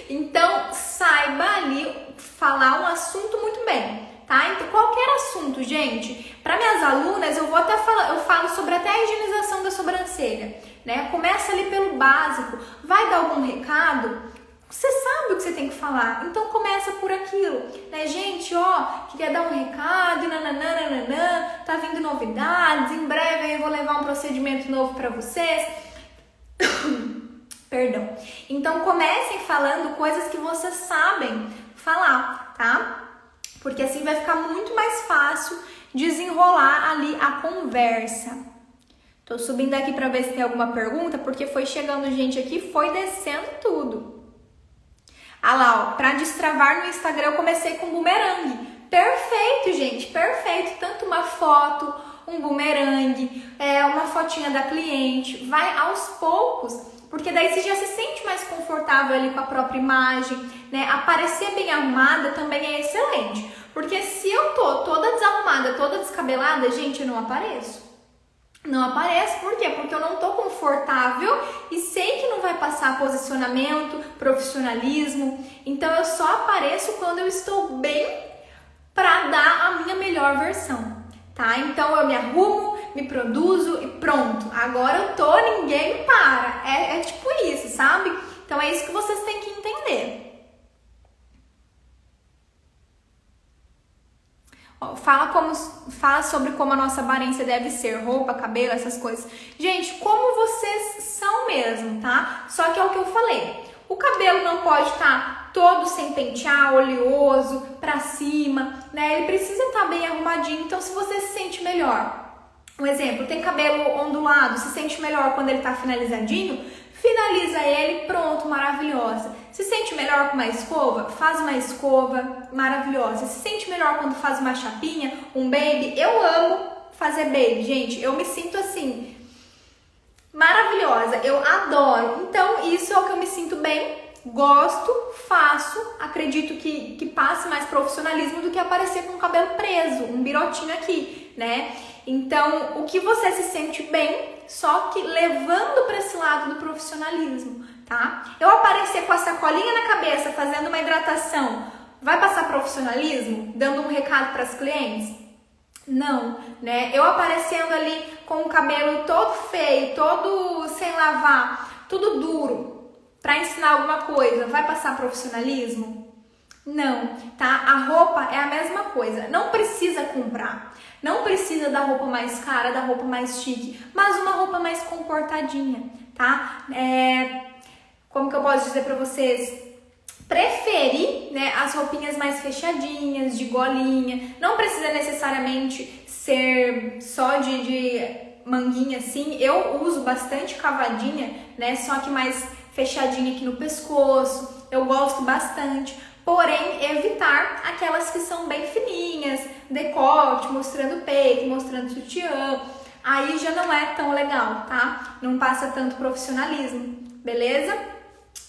Então, saiba ali falar um assunto muito bem, tá? Então, qualquer assunto, gente. Para minhas alunas, eu falo sobre até a higienização da sobrancelha, né? Começa ali pelo básico, vai dar algum recado, você sabe o que você tem que falar, então começa por aquilo, né? Gente, queria dar um recado, e nananana, tá vindo novidades, em breve eu vou levar um procedimento novo para vocês. Perdão. Então comecem falando coisas que vocês sabem falar, tá? Porque assim vai ficar muito mais fácil desenrolar ali a conversa. Tô subindo aqui para ver se tem alguma pergunta, porque foi chegando gente aqui, foi descendo tudo. Lá, para destravar no Instagram eu comecei com bumerangue. Perfeito, gente, perfeito. Tanto uma foto, um bumerangue, uma fotinha da cliente. Vai aos poucos, porque daí você já se sente mais confortável ali com a própria imagem, né? Aparecer bem arrumada também é excelente. Porque se eu tô toda desarrumada, toda descabelada, gente, eu não apareço. Não aparece, por quê? Porque eu não tô confortável e sei que não vai passar posicionamento, profissionalismo. Então eu só apareço quando eu estou bem para dar a minha melhor versão, tá? Então eu me arrumo, me produzo e pronto. Agora eu tô, ninguém me para. É tipo isso, sabe? Então é isso que vocês têm que entender. Fala sobre como a nossa aparência deve ser, roupa, cabelo, essas coisas. Gente, como vocês são mesmo, tá? Só que é o que eu falei. O cabelo não pode estar todo sem pentear, oleoso, pra cima, né? Ele precisa estar bem arrumadinho. Então, se você se sente melhor, um exemplo, tem cabelo ondulado, se sente melhor quando ele tá finalizadinho, finaliza ele, pronto, maravilhosa. Se sente melhor com uma escova? Faz uma escova maravilhosa. Se sente melhor quando faz uma chapinha, um baby? Eu amo fazer baby, gente. Eu me sinto assim, maravilhosa. Eu adoro. Então, isso é o que eu me sinto bem. Gosto, faço. Acredito que passe mais profissionalismo do que aparecer com o cabelo preso, um birotinho aqui, né? Então, o que você se sente bem, só que levando para esse lado do profissionalismo, tá? Eu aparecer com a sacolinha na cabeça, fazendo uma hidratação, vai passar profissionalismo? Dando um recado para as clientes? Não, né? Eu aparecendo ali com o cabelo todo feio, todo sem lavar, tudo duro, para ensinar alguma coisa, vai passar profissionalismo? Não, tá? A roupa é a mesma coisa, não precisa comprar. Não precisa da roupa mais cara, da roupa mais chique, mas uma roupa mais comportadinha, tá? Como que eu posso dizer pra vocês? Preferir, né, as roupinhas mais fechadinhas, de golinha. Não precisa necessariamente ser só de manguinha assim. Eu uso bastante cavadinha, né, só que mais fechadinha aqui no pescoço. Eu gosto bastante. Porém, evitar aquelas que são bem fininhas, decote, mostrando peito, mostrando sutiã. Aí já não é tão legal, tá? Não passa tanto profissionalismo, beleza?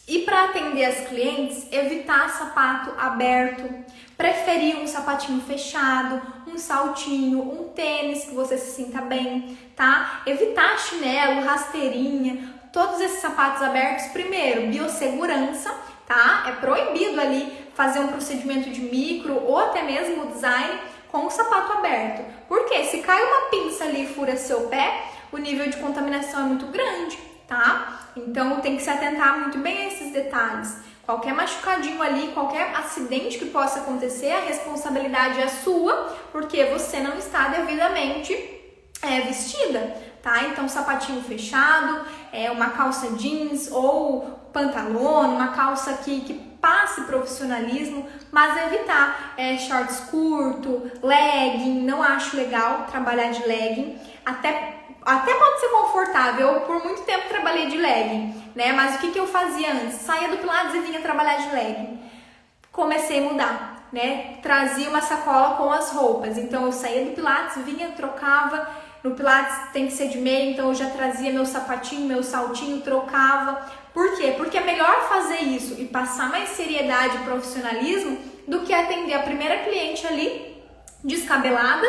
E para atender as clientes, evitar sapato aberto, preferir um sapatinho fechado, um saltinho, um tênis que você se sinta bem, tá? Evitar chinelo, rasteirinha, todos esses sapatos abertos. Primeiro, biossegurança, tá? É proibido ali fazer um procedimento de micro ou até mesmo design com o sapato aberto. Porque se cai uma pinça ali e fura seu pé, o nível de contaminação é muito grande, tá? Então tem que se atentar muito bem a esses detalhes. Qualquer machucadinho ali, qualquer acidente que possa acontecer, a responsabilidade é sua, porque você não está devidamente vestida, tá? Então sapatinho fechado, uma calça jeans ou pantalona, uma calça que passe profissionalismo, mas evitar shorts curto, legging. Não acho legal trabalhar de legging, até pode ser confortável. Eu por muito tempo trabalhei de legging, né? Mas o que eu fazia antes? Saía do Pilates e vinha trabalhar de legging. Comecei a mudar, né? Trazia uma sacola com as roupas. Então eu saía do Pilates, vinha, trocava. No Pilates tem que ser de meia, então eu já trazia meu sapatinho, meu saltinho, trocava. Por quê? Porque é melhor fazer isso e passar mais seriedade e profissionalismo do que atender a primeira cliente ali descabelada,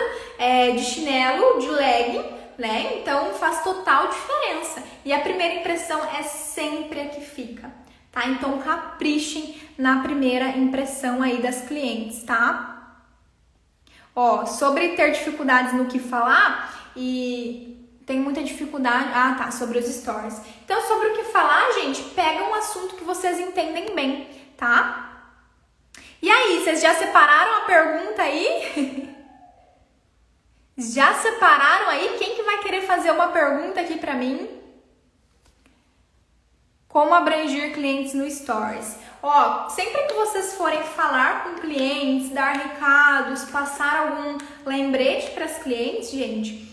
de chinelo, de legging, né? Então faz total diferença. E a primeira impressão é sempre a que fica, tá? Então caprichem na primeira impressão aí das clientes, tá? Ó, sobre ter dificuldades no que falar e tem muita dificuldade. Ah, tá, sobre os stories. Então, sobre o que falar, gente, pega um assunto que vocês entendem bem, tá? E aí, vocês já separaram a pergunta aí? Já separaram aí? Quem que vai querer fazer uma pergunta aqui pra mim? Como abranger clientes no Stories? Ó, sempre que vocês forem falar com clientes, dar recados, passar algum lembrete para as clientes, gente,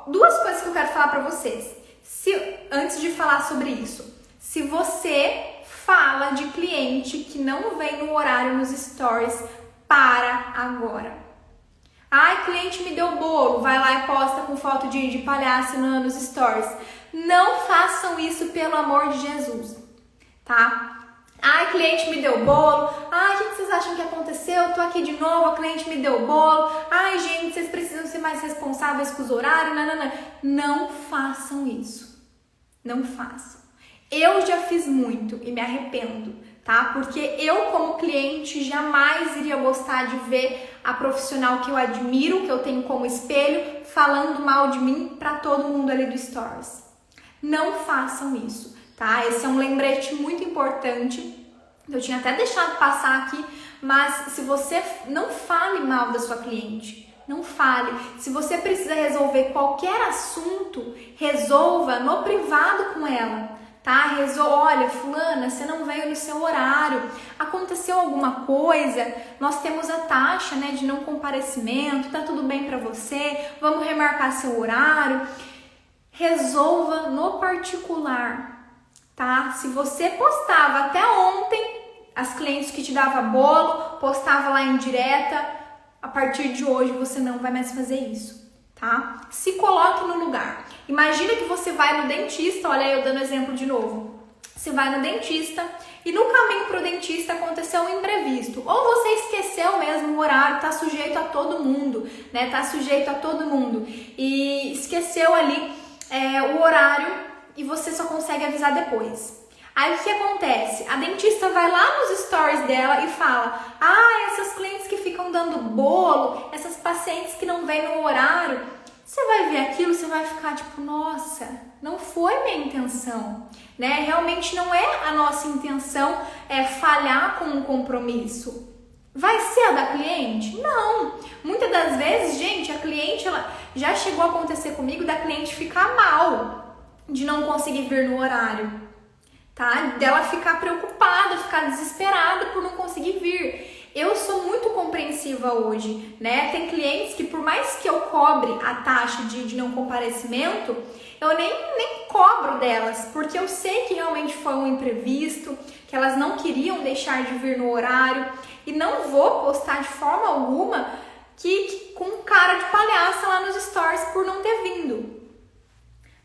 duas coisas que eu quero falar pra vocês. Antes de falar sobre isso, se você fala de cliente que não vem no horário nos Stories, para agora. Ai, cliente me deu bolo, vai lá e posta com foto de palhaço nos stories. Não façam isso, pelo amor de Jesus, tá? Ai, cliente me deu bolo. Ai, o que vocês acham que aconteceu? Eu tô aqui de novo, a cliente me deu bolo. Ai, gente, vocês precisam ser mais responsáveis com os horários. Não façam isso. Não façam. Eu já fiz muito e me arrependo, tá? Porque eu, como cliente, jamais iria gostar de ver a profissional que eu admiro, que eu tenho como espelho, falando mal de mim pra todo mundo ali do Stories. Não façam isso, tá? Esse é um lembrete muito importante. Eu tinha até deixado passar aqui, mas se você não fale mal da sua cliente, não fale. Se você precisa resolver qualquer assunto, resolva no privado com ela. Tá? Olha, fulana, você não veio no seu horário, aconteceu alguma coisa, nós temos a taxa, né, de não comparecimento, tá tudo bem pra você, vamos remarcar seu horário. Resolva no particular, tá? Se você postava até ontem, as clientes que te davam bolo, postava lá em direta, a partir de hoje você não vai mais fazer isso, tá? Se coloque no lugar. Imagina que você vai no dentista, olha aí eu dando exemplo de novo. Você vai no dentista e no caminho pro dentista aconteceu um imprevisto. Ou você esqueceu mesmo o horário, tá sujeito a todo mundo, né? Tá sujeito a todo mundo. E esqueceu ali o horário e você só consegue avisar depois. Aí o que acontece? A dentista vai lá nos stories dela e fala: ah, essas clientes que ficam dando bolo, essas pacientes que não vêm no horário. Você vai ver aquilo, você vai ficar tipo, nossa, não foi minha intenção, né? Realmente não é a nossa intenção falhar com um compromisso. Vai ser a da cliente? Não. Muitas das vezes, gente, a cliente, ela já chegou a acontecer comigo da cliente ficar mal de não conseguir vir no horário, tá? Dela ficar preocupada, ficar desesperada por não conseguir vir. Eu sou muito compreensiva hoje, né? Tem clientes que por mais que eu cobre a taxa de não comparecimento, eu nem cobro delas, porque eu sei que realmente foi um imprevisto, que elas não queriam deixar de vir no horário e não vou postar de forma alguma que com cara de palhaça lá nos stories por não ter vindo,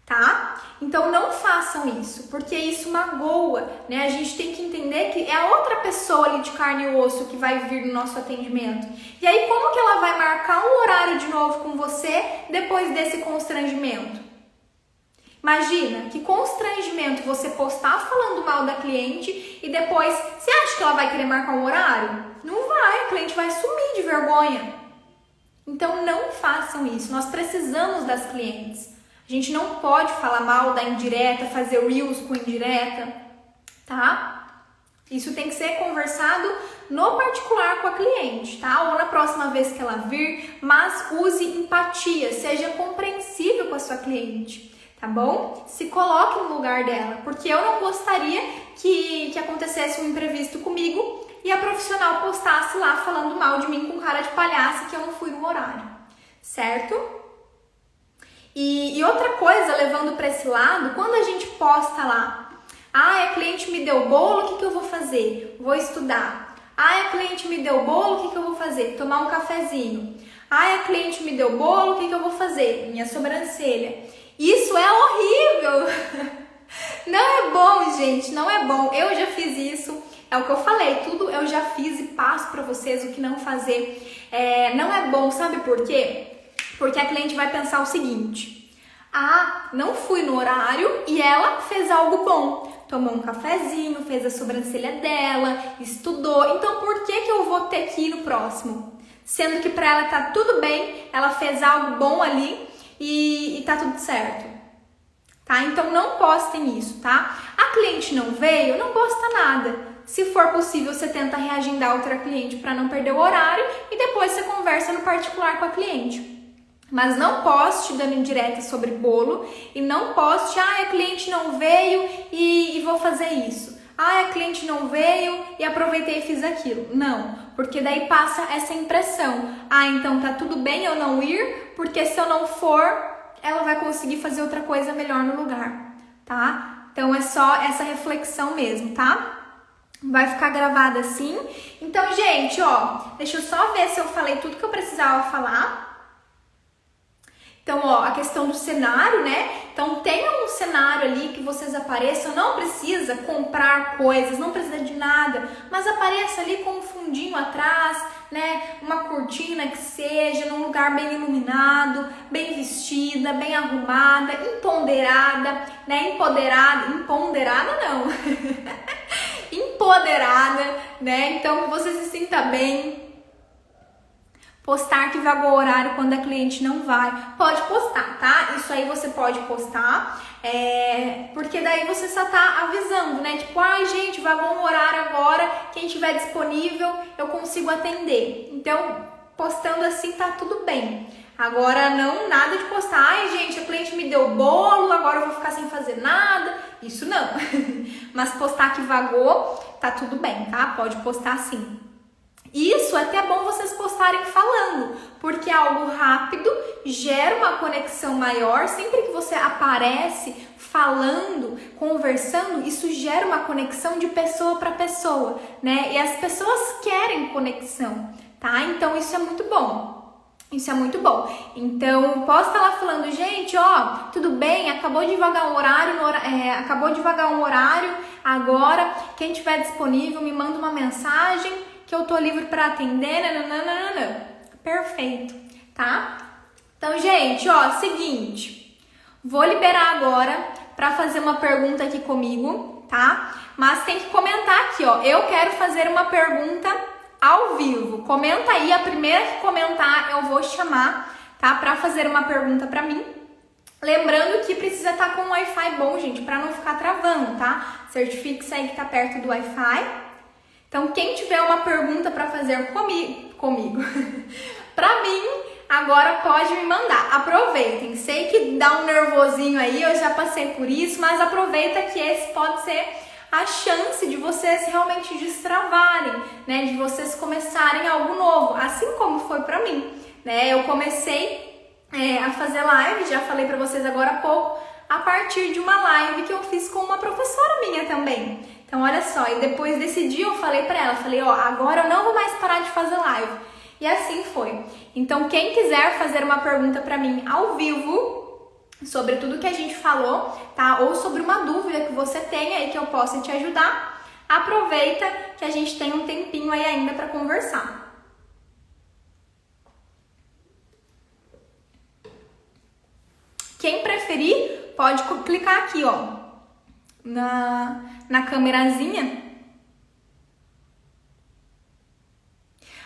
tá? Então não faça façam isso, porque isso magoa, né? A gente tem que entender que é a outra pessoa ali de carne e osso que vai vir no nosso atendimento. E aí, como que ela vai marcar um horário de novo com você depois desse constrangimento? Imagina que constrangimento você postar falando mal da cliente e depois, você acha que ela vai querer marcar um horário? Não vai, a cliente vai sumir de vergonha. Então não façam isso, nós precisamos das clientes. A gente não pode falar mal da indireta, fazer reels com indireta, tá? Isso tem que ser conversado no particular com a cliente, tá? Ou na próxima vez que ela vir, mas use empatia, seja compreensível com a sua cliente, tá bom? Se coloque no lugar dela, porque eu não gostaria que acontecesse um imprevisto comigo e a profissional postasse lá falando mal de mim com cara de palhaça que eu não fui no horário, certo? E outra coisa, levando para esse lado, quando a gente posta lá, a cliente me deu bolo, o que eu vou fazer? Vou estudar. A cliente me deu bolo, o que eu vou fazer? Tomar um cafezinho. A cliente me deu bolo, o que eu vou fazer? Minha sobrancelha. Isso é horrível! Não é bom, gente, não é bom. Eu já fiz isso, é o que eu falei, tudo eu já fiz e passo para vocês o que não fazer. Não é bom, sabe por quê? Porque a cliente vai pensar o seguinte: não fui no horário e ela fez algo bom. Tomou um cafezinho, fez a sobrancelha dela, estudou. Então por que eu vou ter que ir no próximo? Sendo que para ela tá tudo bem, ela fez algo bom ali e tá tudo certo. Tá? Então não postem isso, tá? A cliente não veio, não posta nada. Se for possível, você tenta reagendar outra cliente para não perder o horário e depois você conversa no particular com a cliente. Mas não poste dando indireta sobre bolo e não poste, a cliente não veio e vou fazer isso. A cliente não veio e aproveitei e fiz aquilo. Não, porque daí passa essa impressão. Então tá tudo bem eu não ir, porque se eu não for, ela vai conseguir fazer outra coisa melhor no lugar, tá? Então é só essa reflexão mesmo, tá? Vai ficar gravado assim. Então, gente, deixa eu só ver se eu falei tudo que eu precisava falar. Então, a questão do cenário, né? Então, tenha um cenário ali que vocês apareçam. Não precisa comprar coisas, não precisa de nada, mas apareça ali com um fundinho atrás, né? Uma cortina que seja, num lugar bem iluminado, bem vestida, bem arrumada, empoderada, né? Empoderada não. Empoderada, né? Então, que você se sinta bem. Postar que vagou o horário quando a cliente não vai. Pode postar, tá? Isso aí você pode postar, porque daí você só tá avisando, né? Tipo, gente, vagou um horário agora, quem tiver disponível, eu consigo atender. Então, postando assim tá tudo bem. Agora, não, nada de postar, gente, a cliente me deu bolo, agora eu vou ficar sem fazer nada. Isso não. Mas postar que vagou, tá tudo bem, tá? Pode postar sim. Isso é até bom vocês postarem falando, porque algo rápido gera uma conexão maior. Sempre que você aparece falando, conversando, isso gera uma conexão de pessoa para pessoa, né? E as pessoas querem conexão, tá? Então isso é muito bom. Isso é muito bom. Então, posta lá falando, gente, tudo bem, acabou de vagar um horário, agora, quem tiver disponível, me manda uma mensagem que eu tô livre para atender, nananana. Perfeito, tá? Então, gente, seguinte, vou liberar agora para fazer uma pergunta aqui comigo, tá? Mas tem que comentar aqui, eu quero fazer uma pergunta ao vivo. Comenta aí, a primeira que comentar eu vou chamar, tá? Para fazer uma pergunta para mim. Lembrando que precisa estar com um Wi-Fi bom, gente, para não ficar travando, tá? Certifique-se aí que tá perto do Wi-Fi. Então, quem tiver uma pergunta para fazer comigo, para mim, agora pode me mandar. Aproveitem. Sei que dá um nervosinho aí, eu já passei por isso, mas aproveita que esse pode ser a chance de vocês realmente destravarem, né? De vocês começarem algo novo, assim como foi para mim, né? Eu comecei a fazer live, já falei para vocês agora há pouco, a partir de uma live que eu fiz com uma professora minha também. Então, olha só, e depois desse dia eu falei pra ela, agora eu não vou mais parar de fazer live. E assim foi. Então, quem quiser fazer uma pergunta pra mim ao vivo, sobre tudo que a gente falou, tá? Ou sobre uma dúvida que você tem aí que eu possa te ajudar, aproveita que a gente tem um tempinho aí ainda para conversar. Quem preferir, pode clicar aqui, ó, na câmerazinha.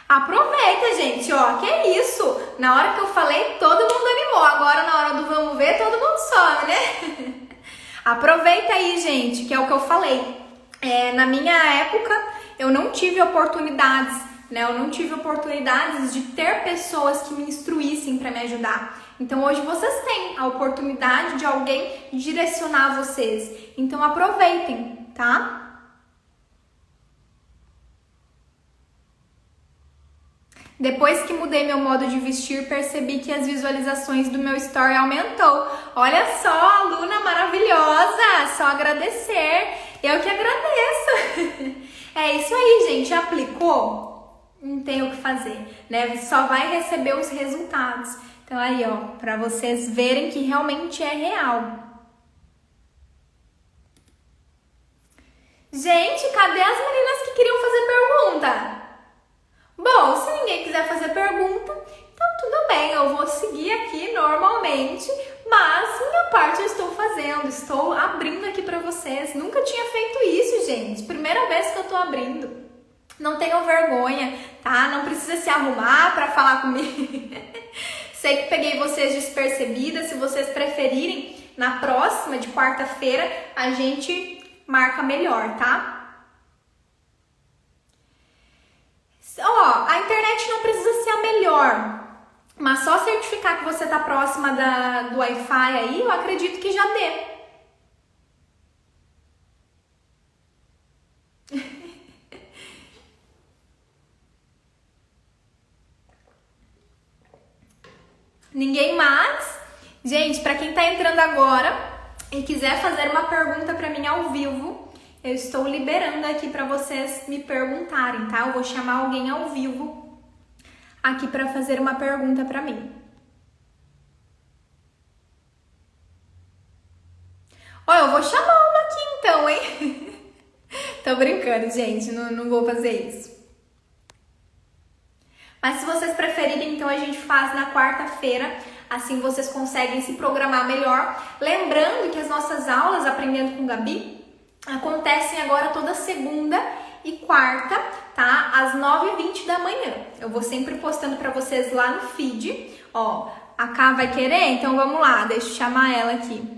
Aproveita, gente, ó, que isso? Na hora que eu falei, todo mundo animou. Agora, na hora do vamos ver, todo mundo some, né? Aproveita aí, gente, que é o que eu falei. Na minha época, eu não tive oportunidades, né? Eu não tive oportunidades de ter pessoas que me instruíssem para me ajudar. Então, hoje vocês têm a oportunidade de alguém direcionar vocês. Então, aproveitem, tá? Depois que mudei meu modo de vestir, percebi que as visualizações do meu story aumentou. Olha só, aluna maravilhosa! Só agradecer. Eu que agradeço. É isso aí, gente. Aplicou? Não tem o que fazer, né? Só vai receber os resultados. Então aí, ó, para vocês verem que realmente é real. Gente, cadê as meninas que queriam fazer pergunta? Bom, se ninguém quiser fazer pergunta, então tudo bem, eu vou seguir aqui normalmente, mas minha parte eu estou fazendo, estou abrindo aqui para vocês. Nunca tinha feito isso, gente, primeira vez que eu estou abrindo. Não tenham vergonha, tá? Não precisa se arrumar para falar comigo. Sei que peguei vocês despercebidas, se vocês preferirem, na próxima, de quarta-feira, a gente marca melhor, tá? Ó, a internet não precisa ser a melhor, mas só certificar que você tá próxima do Wi-Fi aí, eu acredito que já dê. Ninguém mais? Gente, para quem tá entrando agora e quiser fazer uma pergunta para mim ao vivo, eu estou liberando aqui para vocês me perguntarem, tá? Eu vou chamar alguém ao vivo aqui para fazer uma pergunta para mim. Ó, eu vou chamar uma aqui então, hein? Tô brincando, gente, não vou fazer isso. Mas se vocês preferirem, então a gente faz na quarta-feira, assim vocês conseguem se programar melhor. Lembrando que as nossas aulas Aprendendo com Gabi acontecem agora toda segunda e quarta, tá? Às 9h20 da manhã. Eu vou sempre postando pra vocês lá no feed. Ó, a Ká vai querer? Então vamos lá, deixa eu chamar ela aqui.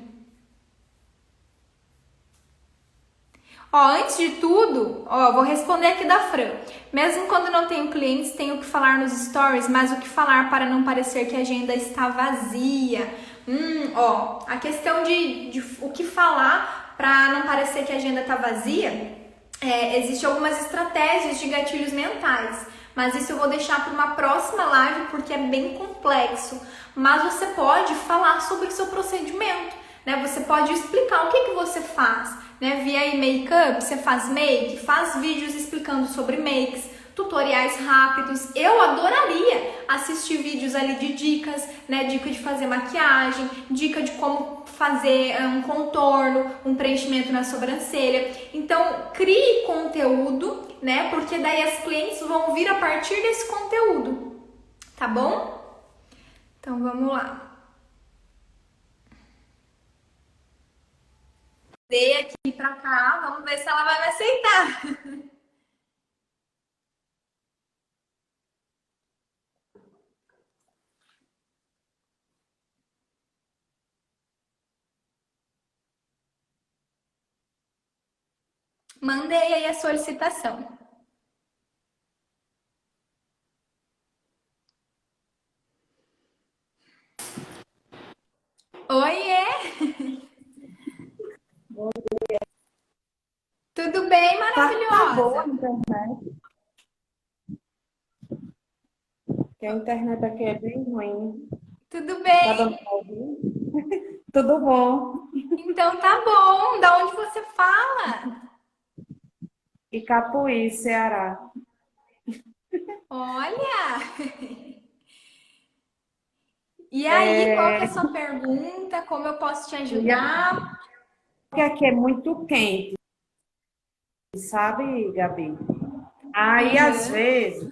Ó, antes de tudo, ó, vou responder aqui da Fran. Mesmo quando não tenho clientes, tenho o que falar nos stories, mas o que falar para não parecer que a agenda está vazia? Ó, a questão de o que falar para não parecer que a agenda está vazia, existem algumas estratégias de gatilhos mentais, mas isso eu vou deixar para uma próxima live porque é bem complexo. Mas você pode falar sobre o seu procedimento, né? Você pode explicar o que você faz, né? Via make-up, você faz make, faz vídeos explicando sobre makes, tutoriais rápidos. Eu adoraria assistir vídeos ali de dicas, né? Dica de fazer maquiagem, dica de como fazer um contorno, um preenchimento na sobrancelha. Então, crie conteúdo, né? Porque daí as clientes vão vir a partir desse conteúdo, tá bom? Então, vamos lá. Dei aqui pra cá, vamos ver se ela vai me aceitar. Mandei aí a solicitação. Oiê! Tudo bem, Tá boa a maravilhosa? internet, que a internet aqui é bem ruim. Tudo Tá bem? dando pra ouvir? Tudo bom. Então tá bom. Da onde você fala? Icapuí, Ceará. Olha! E aí, qual que é a sua pergunta? Como eu posso te ajudar? Porque aqui é muito quente, sabe, Gabi? Aí, às Uhum. vezes,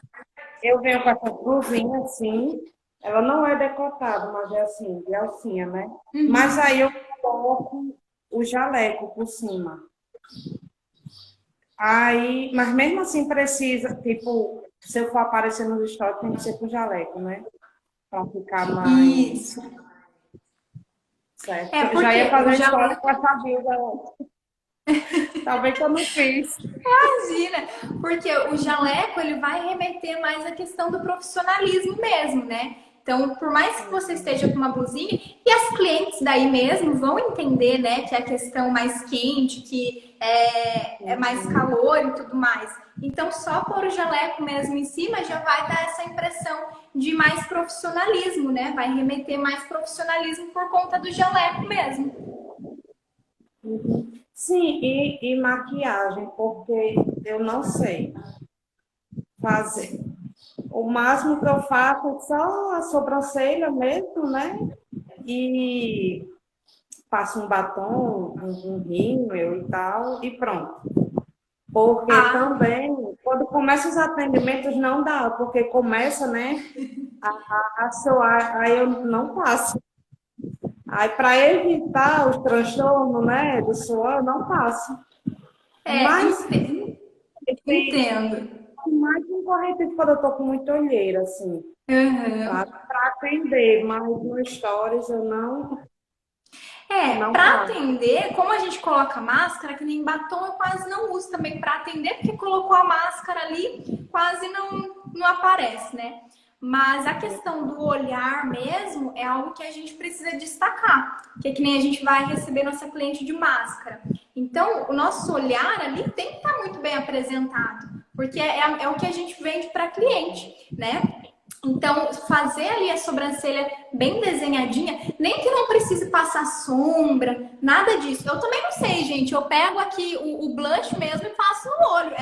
eu venho com essa blusinha assim, ela não é decotada, mas é assim, de alcinha, né? Mas Uhum. aí eu coloco o jaleco por cima. Aí, mas mesmo assim precisa, tipo, se eu for aparecer nos stories, tem que ser com jaleco, né? Para ficar mais Isso. certo. É Eu já ia porque o fazer história com jaleco, essa blusa, talvez que eu não fiz. imagina, porque o jaleco ele vai remeter mais à questão do profissionalismo mesmo, né? Então, por mais que você esteja com uma blusinha, e as clientes daí mesmo vão entender, né, que é a questão mais quente, que é mais calor e tudo mais. Então, só pôr o jaleco mesmo em cima já vai dar essa impressão de mais profissionalismo, né? Vai remeter mais profissionalismo por conta do jaleco mesmo. Sim, e maquiagem, porque eu não sei fazer. O máximo que eu faço é só a sobrancelha mesmo, né? E passo um batom, um rímel e tal, e pronto. Porque Ah, também, quando começa os atendimentos, não dá, porque começa, né, a soar, aí eu não passo. Aí, para evitar os transtornos, né, do suor, eu não passo. Mas entendo. mais um corretivo quando eu tô com muita olheira, assim, Uhum. sabe? Para atender, mas no stories eu não Para passo. atender, como a gente coloca máscara, que nem batom eu quase não uso também para atender, porque colocou a máscara ali, quase não aparece, né? Mas a questão do olhar mesmo é algo que a gente precisa destacar, que é que nem a gente vai receber nossa cliente de máscara. Então, o nosso olhar ali tem que estar muito bem apresentado, porque é o que a gente vende para cliente, né? Então, fazer ali a sobrancelha bem desenhadinha, nem que não precise passar sombra, nada disso. Eu também não sei, gente. Eu pego aqui o blush mesmo e passo no olho.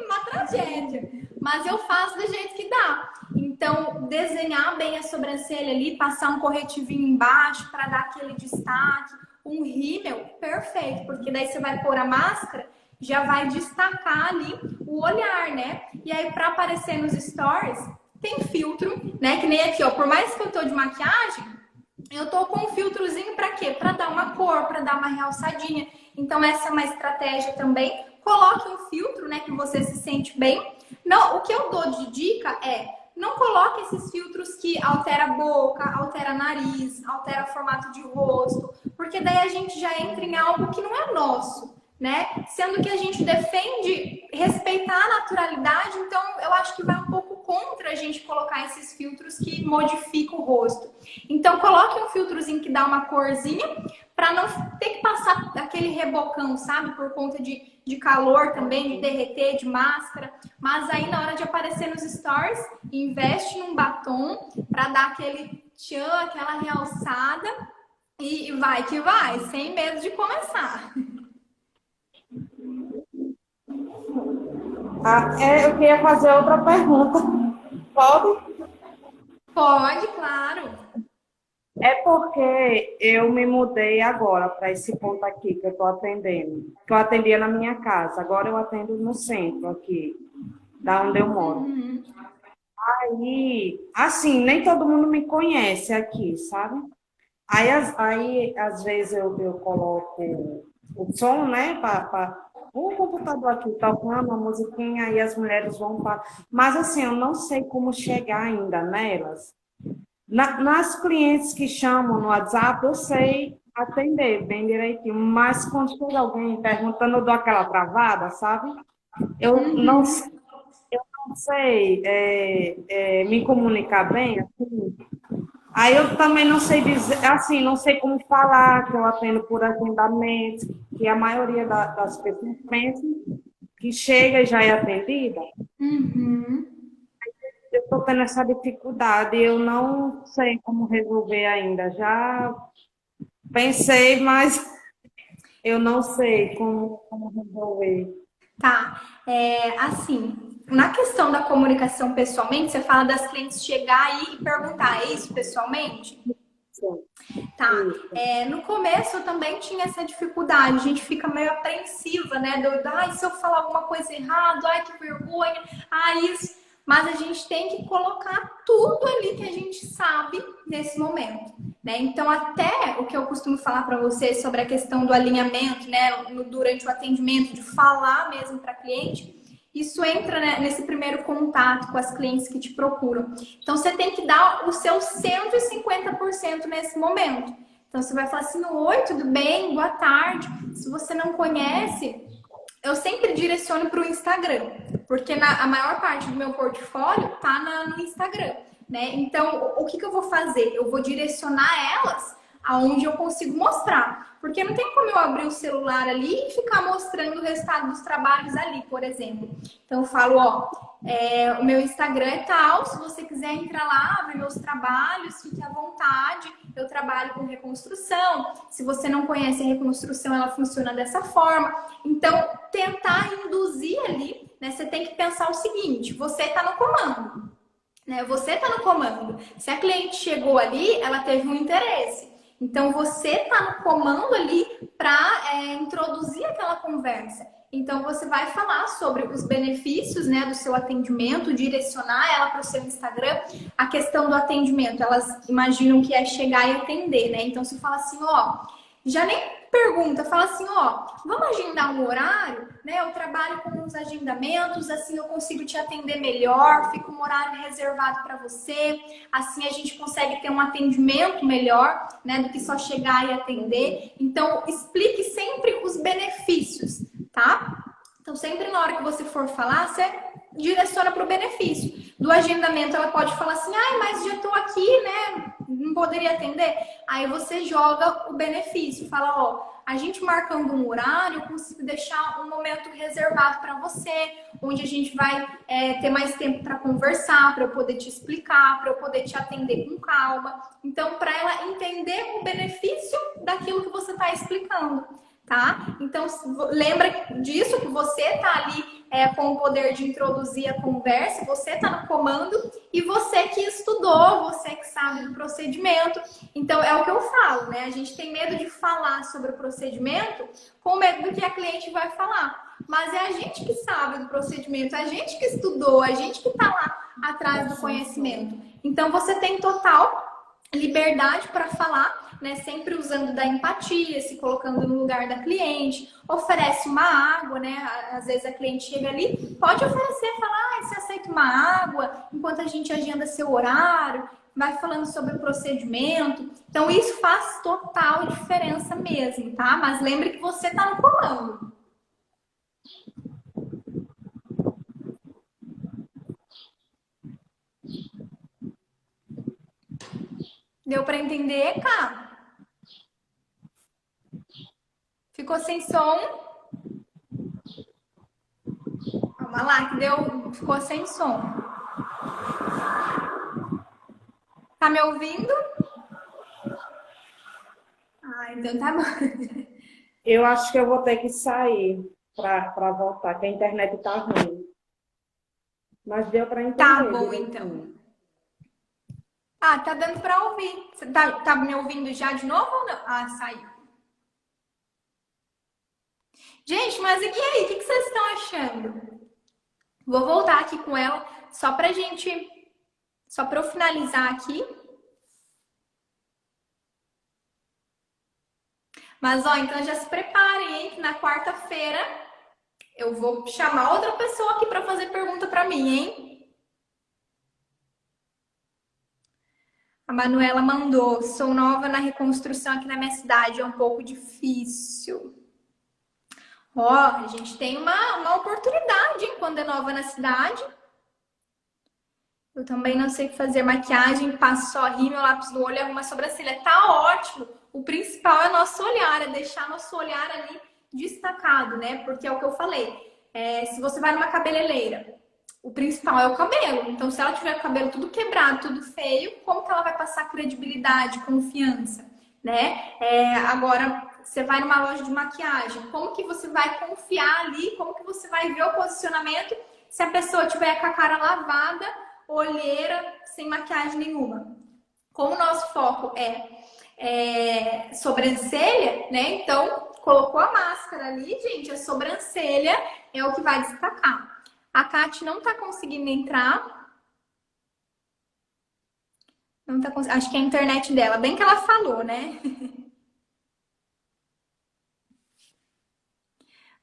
Uma tragédia. Mas eu faço do jeito que dá. Então, desenhar bem a sobrancelha ali, passar um corretivinho embaixo para dar aquele destaque, um rímel, perfeito, porque daí você vai pôr a máscara, já vai destacar ali o olhar, né? E aí, para aparecer nos stories, tem filtro, né? Que nem aqui, ó. Por mais que eu tô de maquiagem, eu tô com um filtrozinho para quê? Para dar uma cor, para dar uma realçadinha. Então essa é uma estratégia também. Coloque um filtro, né, que você se sente bem. Não, o que eu dou de dica é não coloque esses filtros que altera a boca, altera nariz, altera o formato de rosto, porque daí a gente já entra em algo que não é nosso, né? Sendo que a gente defende respeitar a naturalidade, então eu acho que vai um pouco contra a gente colocar esses filtros que modificam o rosto. Então coloque um filtrozinho que dá uma corzinha para não ter que passar aquele rebocão, sabe? Por conta de calor também, de derreter, de máscara. Mas aí na hora de aparecer nos stories, investe num batom para dar aquele tchan, aquela realçada e vai que vai, sem medo de começar. Ah, eu queria fazer outra pergunta. Pode? Pode, claro. É porque eu me mudei agora para esse ponto aqui que eu estou atendendo. Que eu atendia na minha casa, agora eu atendo no centro aqui, da onde eu moro. Uhum. Aí, assim, nem todo mundo me conhece aqui, sabe? Aí às vezes eu coloco o som, né, o computador aqui tocando uma musiquinha, aí as mulheres vão para. Mas assim, eu não sei como chegar ainda nelas. Nas clientes que chamam no WhatsApp, eu sei atender bem direitinho, mas quando chega alguém perguntando, eu dou aquela travada, sabe? Eu não, Uhum. eu não sei me comunicar bem, assim. Aí eu também não sei dizer, assim, não sei como falar que eu atendo por agendamento, que a maioria das pessoas pensa que chega e já é atendida. Uhum. Eu estou tendo essa dificuldade, eu não sei como resolver ainda. Já pensei, mas eu não sei como resolver. Tá. Assim, na questão da comunicação pessoalmente, você fala das clientes chegar aí e perguntar, é isso pessoalmente? Sim. Tá. Isso. No começo eu também tinha essa dificuldade, a gente fica meio apreensiva, né? Ai, se eu falar alguma coisa errada, ai, que vergonha, ai, isso. Mas a gente tem que colocar tudo ali que a gente sabe nesse momento, né? Então, até o que eu costumo falar para vocês sobre a questão do alinhamento, né? Durante o atendimento, de falar mesmo para cliente. Isso entra, né, nesse primeiro contato com as clientes que te procuram. Então, você tem que dar o seu 150% nesse momento. Então, você vai falar assim, oi, tudo bem? Boa tarde. Se você não conhece, eu sempre direciono para o Instagram, porque a maior parte do meu portfólio está no Instagram, né? Então, o que eu vou fazer? Eu vou direcionar elas aonde eu consigo mostrar. Porque não tem como eu abrir o celular ali e ficar mostrando o resultado dos trabalhos ali, por exemplo. Então eu falo, ó, o meu Instagram é tal, se você quiser entrar lá, ver meus trabalhos, fique à vontade. Eu trabalho com reconstrução. Se você não conhece a reconstrução, ela funciona dessa forma. Então, tentar induzir ali, né? Você tem que pensar o seguinte, você está no comando. Né? Você está no comando. Se a cliente chegou ali, ela teve um interesse. Então, você está no comando ali para introduzir aquela conversa. Então, você vai falar sobre os benefícios, né, do seu atendimento, direcionar ela para o seu Instagram. A questão do atendimento, elas imaginam que é chegar e atender, né? Então, você fala assim, ó, já nem pergunta, fala assim, ó, vamos agendar um horário, né? Eu trabalho com os agendamentos, assim eu consigo te atender melhor, fica um horário reservado para você, assim a gente consegue ter um atendimento melhor, né? Do que só chegar e atender. Então, explique sempre os benefícios, tá? Então, sempre na hora que você for falar, você direciona para o benefício. Do agendamento, ela pode falar assim, ai, mas já estou aqui, né? Não poderia atender? Aí você joga o benefício, fala, ó, a gente marcando um horário, eu consigo deixar um momento reservado para você, onde a gente vai ter mais tempo para conversar, para eu poder te explicar, para eu poder te atender com calma. Então, para ela entender o benefício daquilo que você está explicando, tá? Então, lembra disso, que você tá ali com o poder de introduzir a conversa, você tá no comando e você que estudou, você que sabe do procedimento. Então, é o que eu falo, né? A gente tem medo de falar sobre o procedimento com medo do que a cliente vai falar. Mas é a gente que sabe do procedimento, é a gente que estudou, é a gente que tá lá atrás do conhecimento. Então, você tem total liberdade para falar, né? Sempre usando da empatia, se colocando no lugar da cliente, oferece uma água, né? Às vezes a cliente chega ali, pode oferecer, falar, você aceita uma água enquanto a gente agenda seu horário, vai falando sobre o procedimento. Então isso faz total diferença mesmo, tá? Mas lembre que você está no comando. Deu para entender, Cá? Ficou sem som? Calma lá, que ficou sem som. Tá me ouvindo? Ah, então tá bom. Eu acho que eu vou ter que sair para voltar, que a internet tá ruim. Mas deu para entender. Tá bom, então. Ah, tá dando para ouvir. Você tá me ouvindo já de novo ou não? Ah, saiu. Gente, mas e aí? O que vocês estão achando? Vou voltar aqui com ela só pra gente... Só para eu finalizar aqui. Mas, ó, então já se preparem, hein? Que na quarta-feira eu vou chamar outra pessoa aqui para fazer pergunta para mim, hein? A Manuela mandou. Sou nova na reconstrução aqui na minha cidade. É um pouco difícil. Ó, a gente tem uma oportunidade, hein? Quando é nova na cidade. Eu também não sei fazer maquiagem, passo só rímel, lápis no olho e arrumo a sobrancelha. Tá ótimo! O principal é nosso olhar, é deixar nosso olhar ali destacado, né? Porque é o que eu falei. Se você vai numa cabeleireira, o principal é o cabelo. Então, se ela tiver o cabelo tudo quebrado, tudo feio, como que ela vai passar credibilidade, confiança, né? Agora, você vai numa loja de maquiagem, como que você vai confiar ali, como que você vai ver o posicionamento se a pessoa tiver com a cara lavada, olheira, sem maquiagem nenhuma. Como o nosso foco é sobrancelha, né? Então, colocou a máscara ali, gente, a sobrancelha é o que vai destacar. A Kate não tá conseguindo entrar. Não tá conseguindo. Acho que é a internet dela. Bem que ela falou, né?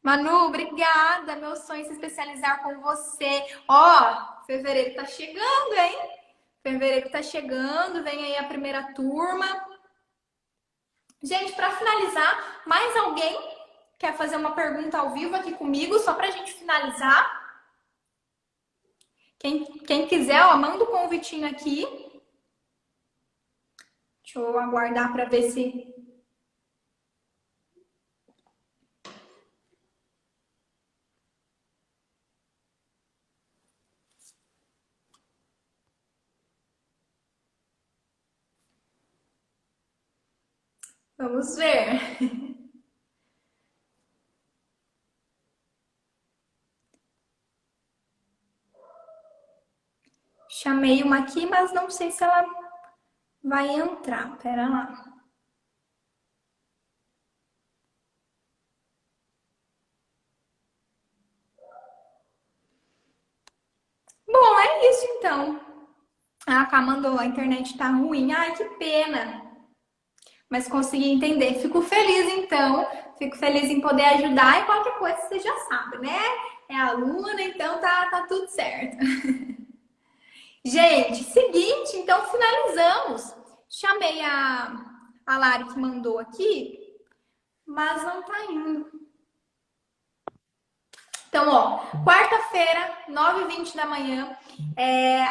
Manu, obrigada. Meu sonho é se especializar com você. Ó, fevereiro tá chegando, hein? Fevereiro tá chegando, vem aí a primeira turma. Gente, para finalizar, mais alguém quer fazer uma pergunta ao vivo aqui comigo, só pra gente finalizar? Quem quiser, ó, manda o convitinho aqui. Deixa eu aguardar para ver se... Vamos ver. Chamei uma aqui, mas não sei se ela vai entrar. Pera lá. Bom, é isso então. A Ká mandou, a internet tá ruim. Ai, que pena. Mas consegui entender. Fico feliz então. Fico feliz em poder ajudar e qualquer coisa você já sabe, né? É aluna, então tá tudo certo. Gente, seguinte, então finalizamos. Chamei a Lari que mandou aqui, mas não tá indo. Então, ó, quarta-feira, 9h20 da manhã,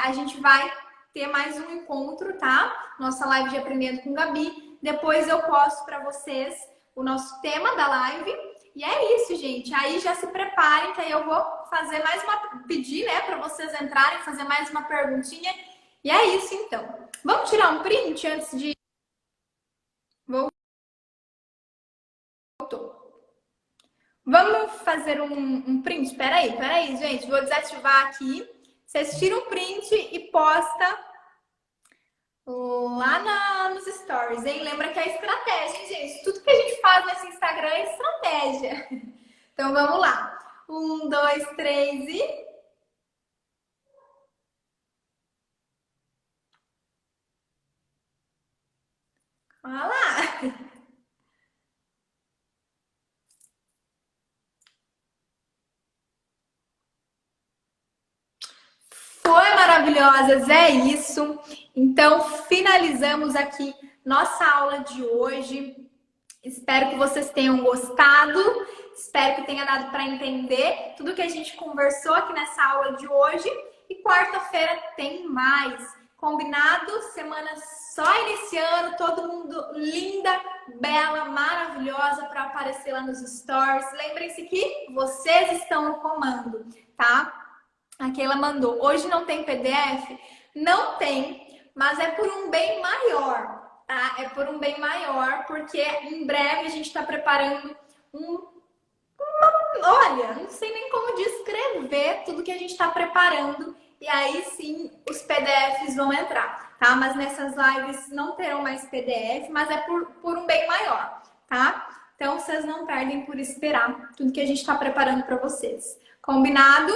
a gente vai ter mais um encontro, tá? Nossa live de aprendendo com Gabi. Depois eu posto para vocês o nosso tema da live. E é isso, gente. Aí já se preparem, que aí eu vou fazer mais pedir, né, para vocês entrarem, fazer mais uma perguntinha. E é isso, então. Vamos tirar um print antes de... Voltou. Vamos fazer um print? Peraí, gente. Vou desativar aqui. Vocês tiram um print e posta lá nos stories, hein? Lembra que é estratégia, hein, gente? Tudo que a gente faz nesse Instagram é estratégia. Então, vamos lá. 1, 2, 3 e... Olha lá. Foi maravilhosas, é isso. Então, finalizamos aqui nossa aula de hoje. Espero que vocês tenham gostado. Espero que tenha dado para entender tudo que a gente conversou aqui nessa aula de hoje. E quarta-feira tem mais. Combinado? Semana só iniciando. Todo mundo linda, bela, maravilhosa para aparecer lá nos stories. Lembrem-se que vocês estão no comando, tá? A Keila mandou. Hoje não tem PDF? Não tem, mas é por um bem maior, tá? É por um bem maior, porque em breve a gente está preparando olha, não sei nem como descrever tudo que a gente está preparando. E aí sim os PDFs vão entrar, tá? Mas nessas lives não terão mais PDF, mas é por um bem maior, tá? Então vocês não perdem por esperar tudo que a gente está preparando para vocês. Combinado?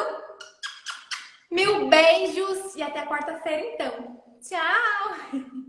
Mil beijos e até quarta-feira, então. Tchau!